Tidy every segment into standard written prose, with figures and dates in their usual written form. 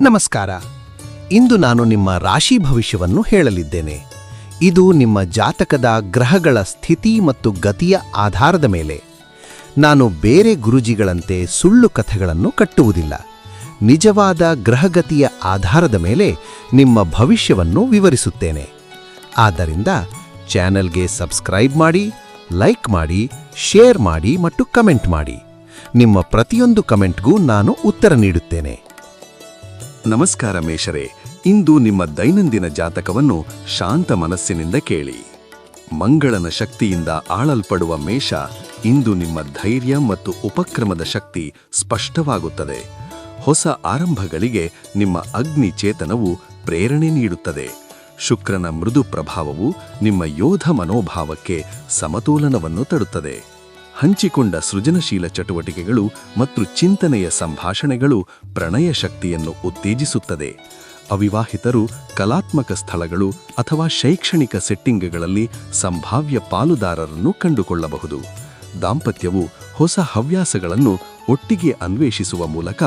ನಮಸ್ಕಾರ. ಇಂದು ನಾನು ನಿಮ್ಮ ರಾಶಿ ಭವಿಷ್ಯವನ್ನು ಹೇಳಲಿದ್ದೇನೆ. ಇದು ನಿಮ್ಮ ಜಾತಕದ ಗ್ರಹಗಳ ಸ್ಥಿತಿ ಮತ್ತು ಗತಿಯ ಆಧಾರದ ಮೇಲೆ. ನಾನು ಬೇರೆ ಗುರುಜಿಗಳಂತೆ ಸುಳ್ಳು ಕಥೆಗಳನ್ನು ಕಟ್ಟುವುದಿಲ್ಲ. ನಿಜವಾದ ಗ್ರಹಗತಿಯ ಆಧಾರದ ಮೇಲೆ ನಿಮ್ಮ ಭವಿಷ್ಯವನ್ನು ವಿವರಿಸುತ್ತೇನೆ. ಆದ್ದರಿಂದ ಚಾನೆಲ್ಗೆ ಸಬ್ಸ್ಕ್ರೈಬ್ ಮಾಡಿ, ಲೈಕ್ ಮಾಡಿ, ಶೇರ್ ಮಾಡಿ ಮತ್ತು ಕಮೆಂಟ್ ಮಾಡಿ. ನಿಮ್ಮ ಪ್ರತಿಯೊಂದು ಕಮೆಂಟ್ಗೂ ನಾನು ಉತ್ತರ ನೀಡುತ್ತೇನೆ. ನಮಸ್ಕಾರ ಮೇಷರೇ, ಇಂದು ನಿಮ್ಮ ದೈನಂದಿನ ಜಾತಕವನ್ನು ಶಾಂತ ಮನಸ್ಸಿನಿಂದ ಕೇಳಿ. ಮಂಗಳನ ಶಕ್ತಿಯಿಂದ ಆಳಲ್ಪಡುವ ಮೇಷ, ಇಂದು ನಿಮ್ಮ ಧೈರ್ಯ ಮತ್ತು ಉಪಕ್ರಮದ ಶಕ್ತಿ ಸ್ಪಷ್ಟವಾಗುತ್ತದೆ. ಹೊಸ ಆರಂಭಗಳಿಗೆ ನಿಮ್ಮ ಅಗ್ನಿ ಚೇತನವು ಪ್ರೇರಣೆ ನೀಡುತ್ತದೆ. ಶುಕ್ರನ ಮೃದು ಪ್ರಭಾವವು ನಿಮ್ಮ ಯೋಧ ಮನೋಭಾವಕ್ಕೆ ಸಮತೋಲನವನ್ನು ತರುತ್ತದೆ. ಹಂಚಿಕೊಂಡ ಸೃಜನಶೀಲ ಚಟುವಟಿಕೆಗಳು ಮತ್ತು ಚಿಂತನೆಯ ಸಂಭಾಷಣೆಗಳು ಪ್ರಣಯ ಶಕ್ತಿಯನ್ನು ಉತ್ತೇಜಿಸುತ್ತದೆ. ಅವಿವಾಹಿತರು ಕಲಾತ್ಮಕ ಸ್ಥಳಗಳು ಅಥವಾ ಶೈಕ್ಷಣಿಕ ಸೆಟ್ಟಿಂಗ್ಗಳಲ್ಲಿ ಸಂಭಾವ್ಯ ಪಾಲುದಾರರನ್ನು ಕಂಡುಕೊಳ್ಳಬಹುದು. ದಾಂಪತ್ಯವು ಹೊಸ ಹವ್ಯಾಸಗಳನ್ನು ಒಟ್ಟಿಗೆ ಅನ್ವೇಷಿಸುವ ಮೂಲಕ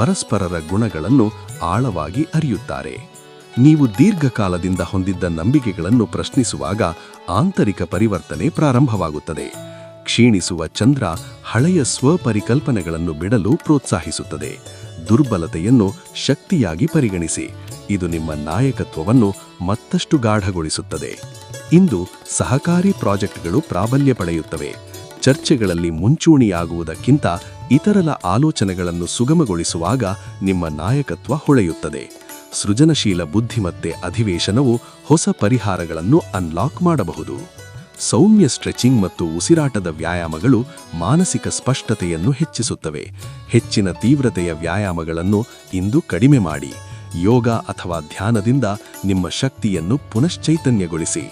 ಪರಸ್ಪರರ ಗುಣಗಳನ್ನು ಆಳವಾಗಿ ಅರಿಯುತ್ತಾರೆ. ನೀವು ದೀರ್ಘಕಾಲದಿಂದ ಹೊಂದಿದ್ದ ನಂಬಿಕೆಗಳನ್ನು ಪ್ರಶ್ನಿಸುವಾಗ ಆಂತರಿಕ ಪರಿವರ್ತನೆ ಪ್ರಾರಂಭವಾಗುತ್ತದೆ. ಕ್ಷೀಣಿಸುವ ಚಂದ್ರ ಹಳೆಯ ಸ್ವಪರಿಕಲ್ಪನೆಗಳನ್ನು ಬಿಡಲು ಪ್ರೋತ್ಸಾಹಿಸುತ್ತದೆ. ದುರ್ಬಲತೆಯನ್ನು ಶಕ್ತಿಯಾಗಿ ಪರಿಗಣಿಸಿ, ಇದು ನಿಮ್ಮ ನಾಯಕತ್ವವನ್ನು ಮತ್ತಷ್ಟು ಗಾಢಗೊಳಿಸುತ್ತದೆ. ಇಂದು ಸಹಕಾರಿ ಪ್ರಾಜೆಕ್ಟ್ಗಳು ಪ್ರಾಬಲ್ಯ ಪಡೆಯುತ್ತವೆ. ಚರ್ಚೆಗಳಲ್ಲಿ ಮುಂಚೂಣಿಯಾಗುವುದಕ್ಕಿಂತ ಇತರರ ಆಲೋಚನೆಗಳನ್ನು ಸುಗಮಗೊಳಿಸುವಾಗ ನಿಮ್ಮ ನಾಯಕತ್ವ ಹೊಳೆಯುತ್ತದೆ. ಸೃಜನಶೀಲ ಬುದ್ಧಿಮತ್ತೆ ಅಧಿವೇಶನವು ಹೊಸ ಪರಿಹಾರಗಳನ್ನು ಅನ್ಲಾಕ್ ಮಾಡಬಹುದು. ಸೌಮ್ಯ ಸ್ಟ್ರೆಚಿಂಗ್ ಮತ್ತು ಉಸಿರಾಟದ ವ್ಯಾಯಾಮಗಳು ಮಾನಸಿಕ ಸ್ಪಷ್ಟತೆಯನ್ನು ಹೆಚ್ಚಿಸುತ್ತವೆ. ಹೆಚ್ಚಿನ ತೀವ್ರತೆಯ ವ್ಯಾಯಾಮಗಳನ್ನು ಇಂದು ಕಡಿಮೆ ಮಾಡಿ. ಯೋಗ ಅಥವಾ ಧ್ಯಾನದಿಂದ ನಿಮ್ಮ ಶಕ್ತಿಯನ್ನು ಪುನಶ್ಚೈತನ್ಯಗೊಳಿಸಿ.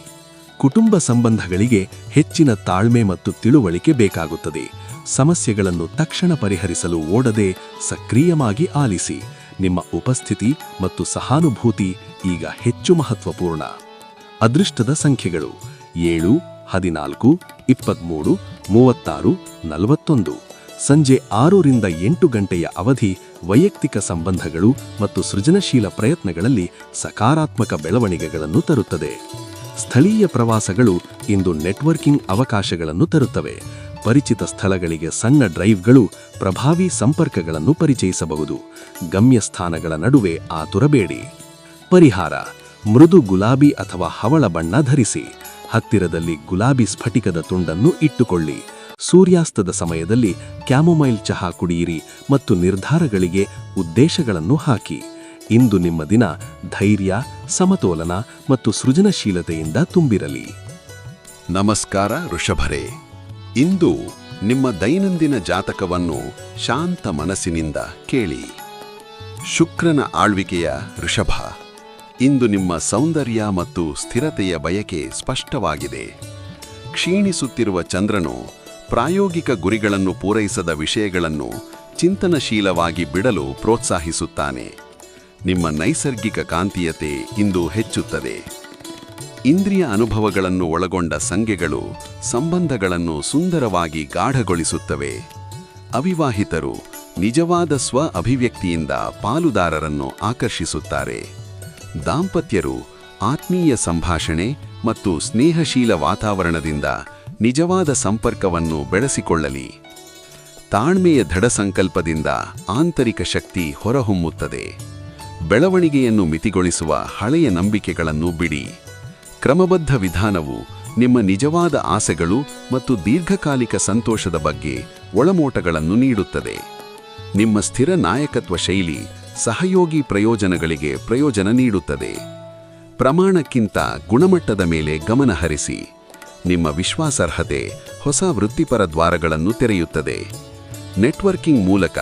ಕುಟುಂಬ ಸಂಬಂಧಗಳಿಗೆ ಹೆಚ್ಚಿನ ತಾಳ್ಮೆ ಮತ್ತು ತಿಳುವಳಿಕೆ ಬೇಕಾಗುತ್ತದೆ. ಸಮಸ್ಯೆಗಳನ್ನು ತಕ್ಷಣ ಪರಿಹರಿಸಲು ಓಡದೆ ಸಕ್ರಿಯವಾಗಿ ಆಲಿಸಿ. ನಿಮ್ಮ ಉಪಸ್ಥಿತಿ ಮತ್ತು ಸಹಾನುಭೂತಿ ಈಗ ಹೆಚ್ಚು ಮಹತ್ವಪೂರ್ಣ. ಅದೃಷ್ಟದ ಸಂಖ್ಯೆಗಳು 7, 14, 23, 36, 41. ಸಂಜೆ 6 ರಿಂದ 8 ಗಂಟೆಯ ಅವಧಿ ವೈಯಕ್ತಿಕ ಸಂಬಂಧಗಳು ಮತ್ತು ಸೃಜನಶೀಲ ಪ್ರಯತ್ನಗಳಲ್ಲಿ ಸಕಾರಾತ್ಮಕ ಬೆಳವಣಿಗೆಗಳನ್ನು ತರುತ್ತದೆ. ಸ್ಥಳೀಯ ಪ್ರವಾಸಗಳು ಇಂದು ನೆಟ್ವರ್ಕಿಂಗ್ ಅವಕಾಶಗಳನ್ನು ತರುತ್ತವೆ. ಪರಿಚಿತ ಸ್ಥಳಗಳಿಗೆ ಸಣ್ಣ ಡ್ರೈವ್ಗಳು ಪ್ರಭಾವಿ ಸಂಪರ್ಕಗಳನ್ನು ಪರಿಚಯಿಸಬಹುದು. ಗಮ್ಯಸ್ಥಾನಗಳ ನಡುವೆ ಆತುರಬೇಡಿ. ಪರಿಹಾರ: ಮೃದು ಗುಲಾಬಿ ಅಥವಾ ಹವಳ ಬಣ್ಣ ಧರಿಸಿ. ಹತ್ತಿರದಲ್ಲಿ ಗುಲಾಬಿ ಸ್ಫಟಿಕದ ತುಂಡನ್ನು ಇಟ್ಟುಕೊಳ್ಳಿ. ಸೂರ್ಯಾಸ್ತದ ಸಮಯದಲ್ಲಿ ಕ್ಯಾಮೊಮೈಲ್ ಚಹಾ ಕುಡಿಯಿರಿ ಮತ್ತು ನಿರ್ಧಾರಗಳಿಗೆ ಉದ್ದೇಶಗಳನ್ನು ಹಾಕಿ. ಇಂದು ನಿಮ್ಮ ದಿನ ಧೈರ್ಯ, ಸಮತೋಲನ ಮತ್ತು ಸೃಜನಶೀಲತೆಯಿಂದ ತುಂಬಿರಲಿ. ನಮಸ್ಕಾರ ವೃಷಭರೇ, ಇಂದು ನಿಮ್ಮ ದೈನಂದಿನ ಜಾತಕವನ್ನು ಶಾಂತ ಮನಸ್ಸಿನಿಂದ ಕೇಳಿ. ಶುಕ್ರನ ಆಳ್ವಿಕೆಯ ವೃಷಭ, ಇಂದು ನಿಮ್ಮ ಸೌಂದರ್ಯ ಮತ್ತು ಸ್ಥಿರತೆಯ ಬಯಕೆ ಸ್ಪಷ್ಟವಾಗಿದೆ. ಕ್ಷೀಣಿಸುತ್ತಿರುವ ಚಂದ್ರನು ಪ್ರಾಯೋಗಿಕ ಗುರಿಗಳನ್ನು ಪೂರೈಸದ ವಿಷಯಗಳನ್ನು ಚಿಂತನಶೀಲವಾಗಿ ಬಿಡಲು ಪ್ರೋತ್ಸಾಹಿಸುತ್ತಾನೆ. ನಿಮ್ಮ ನೈಸರ್ಗಿಕ ಕಾಂತೀಯತೆ ಇಂದು ಹೆಚ್ಚುತ್ತದೆ. ಇಂದ್ರಿಯ ಅನುಭವಗಳನ್ನು ಒಳಗೊಂಡ ಸಂಜ್ಞೆಗಳು ಸಂಬಂಧಗಳನ್ನು ಸುಂದರವಾಗಿ ಗಾಢಗೊಳಿಸುತ್ತವೆ. ಅವಿವಾಹಿತರು ನಿಜವಾದ ಸ್ವ ಅಭಿವ್ಯಕ್ತಿಯಿಂದ ಪಾಲುದಾರರನ್ನು ಆಕರ್ಷಿಸುತ್ತಾರೆ. ದಾಂಪತ್ಯರು ಆತ್ಮೀಯ ಸಂಭಾಷಣೆ ಮತ್ತು ಸ್ನೇಹಶೀಲ ವಾತಾವರಣದಿಂದ ನಿಜವಾದ ಸಂಪರ್ಕವನ್ನು ಬೆಳೆಸಿಕೊಳ್ಳಲಿ. ತಾಳ್ಮೆಯ ದೃಢಸಂಕಲ್ಪದಿಂದ ಆಂತರಿಕ ಶಕ್ತಿ ಹೊರಹೊಮ್ಮುತ್ತದೆ. ಬೆಳವಣಿಗೆಯನ್ನು ಮಿತಿಗೊಳಿಸುವ ಹಳೆಯ ನಂಬಿಕೆಗಳನ್ನು ಬಿಡಿ. ಕ್ರಮಬದ್ಧ ವಿಧಾನವು ನಿಮ್ಮ ನಿಜವಾದ ಆಸೆಗಳು ಮತ್ತು ದೀರ್ಘಕಾಲಿಕ ಸಂತೋಷದ ಬಗ್ಗೆ ಒಳನೋಟಗಳನ್ನು ನೀಡುತ್ತದೆ. ನಿಮ್ಮ ಸ್ಥಿರ ನಾಯಕತ್ವ ಶೈಲಿ ಸಹಯೋಗಿ ಪ್ರಯೋಜನಗಳಿಗೆ ಪ್ರಯೋಜನ ನೀಡುತ್ತದೆ. ಪ್ರಮಾಣಕ್ಕಿಂತ ಗುಣಮಟ್ಟದ ಮೇಲೆ ಗಮನ ಹರಿಸಿ. ನಿಮ್ಮ ವಿಶ್ವಾಸಾರ್ಹತೆ ಹೊಸ ವೃತ್ತಿಪರ ದ್ವಾರಗಳನ್ನು ತೆರೆಯುತ್ತದೆ. ನೆಟ್ವರ್ಕಿಂಗ್ ಮೂಲಕ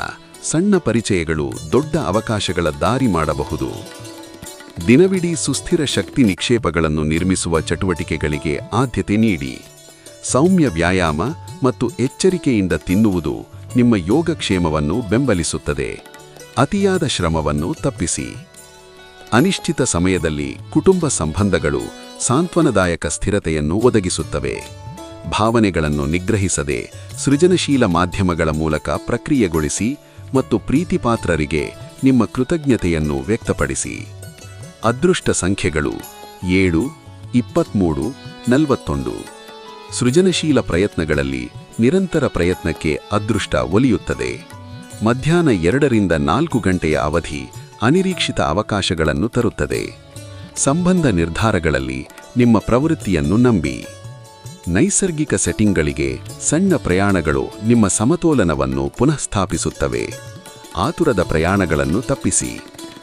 ಸಣ್ಣ ಪರಿಚಯಗಳು ದೊಡ್ಡ ಅವಕಾಶಗಳ ದಾರಿ ಮಾಡಬಹುದು. ದಿನವಿಡೀ ಸುಸ್ಥಿರ ಶಕ್ತಿ ನಿಕ್ಷೇಪಗಳನ್ನು ನಿರ್ಮಿಸುವ ಚಟುವಟಿಕೆಗಳಿಗೆ ಆದ್ಯತೆ ನೀಡಿ. ಸೌಮ್ಯ ವ್ಯಾಯಾಮ ಮತ್ತು ಎಚ್ಚರಿಕೆಯಿಂದ ತಿನ್ನುವುದು ನಿಮ್ಮ ಯೋಗಕ್ಷೇಮವನ್ನು ಬೆಂಬಲಿಸುತ್ತದೆ. ಅತಿಯಾದ ಶ್ರಮವನ್ನು ತಪ್ಪಿಸಿ. ಅನಿಶ್ಚಿತ ಸಮಯದಲ್ಲಿ ಕುಟುಂಬ ಸಂಬಂಧಗಳು ಸಾಂತ್ವನದಾಯಕ ಸ್ಥಿರತೆಯನ್ನು ಒದಗಿಸುತ್ತವೆ. ಭಾವನೆಗಳನ್ನು ನಿಗ್ರಹಿಸದೆ ಸೃಜನಶೀಲ ಮಾಧ್ಯಮಗಳ ಮೂಲಕ ಪ್ರಕ್ರಿಯೆಗೊಳಿಸಿ ಮತ್ತು ಪ್ರೀತಿಪಾತ್ರರಿಗೆ ನಿಮ್ಮ ಕೃತಜ್ಞತೆಯನ್ನು ವ್ಯಕ್ತಪಡಿಸಿ. ಅದೃಷ್ಟ ಸಂಖ್ಯೆಗಳು 7, 23, 41. ಸೃಜನಶೀಲ ಪ್ರಯತ್ನಗಳಲ್ಲಿ ನಿರಂತರ ಪ್ರಯತ್ನಕ್ಕೆ ಅದೃಷ್ಟ ಒಲಿಯುತ್ತದೆ. ಮಧ್ಯಾಹ್ನ 2 ರಿಂದ 4 ಗಂಟೆಯ ಅವಧಿ ಅನಿರೀಕ್ಷಿತ ಅವಕಾಶಗಳನ್ನು ತರುತ್ತದೆ. ಸಂಬಂಧ ನಿರ್ಧಾರಗಳಲ್ಲಿ ನಿಮ್ಮ ಪ್ರವೃತ್ತಿಯನ್ನು ನಂಬಿ. ನೈಸರ್ಗಿಕ ಸೆಟ್ಟಿಂಗ್ಗಳಿಗೆ ಸಣ್ಣ ಪ್ರಯಾಣಗಳು ನಿಮ್ಮ ಸಮತೋಲನವನ್ನು ಪುನಃಸ್ಥಾಪಿಸುತ್ತವೆ. ಆತುರದ ಪ್ರಯಾಣಗಳನ್ನು ತಪ್ಪಿಸಿ.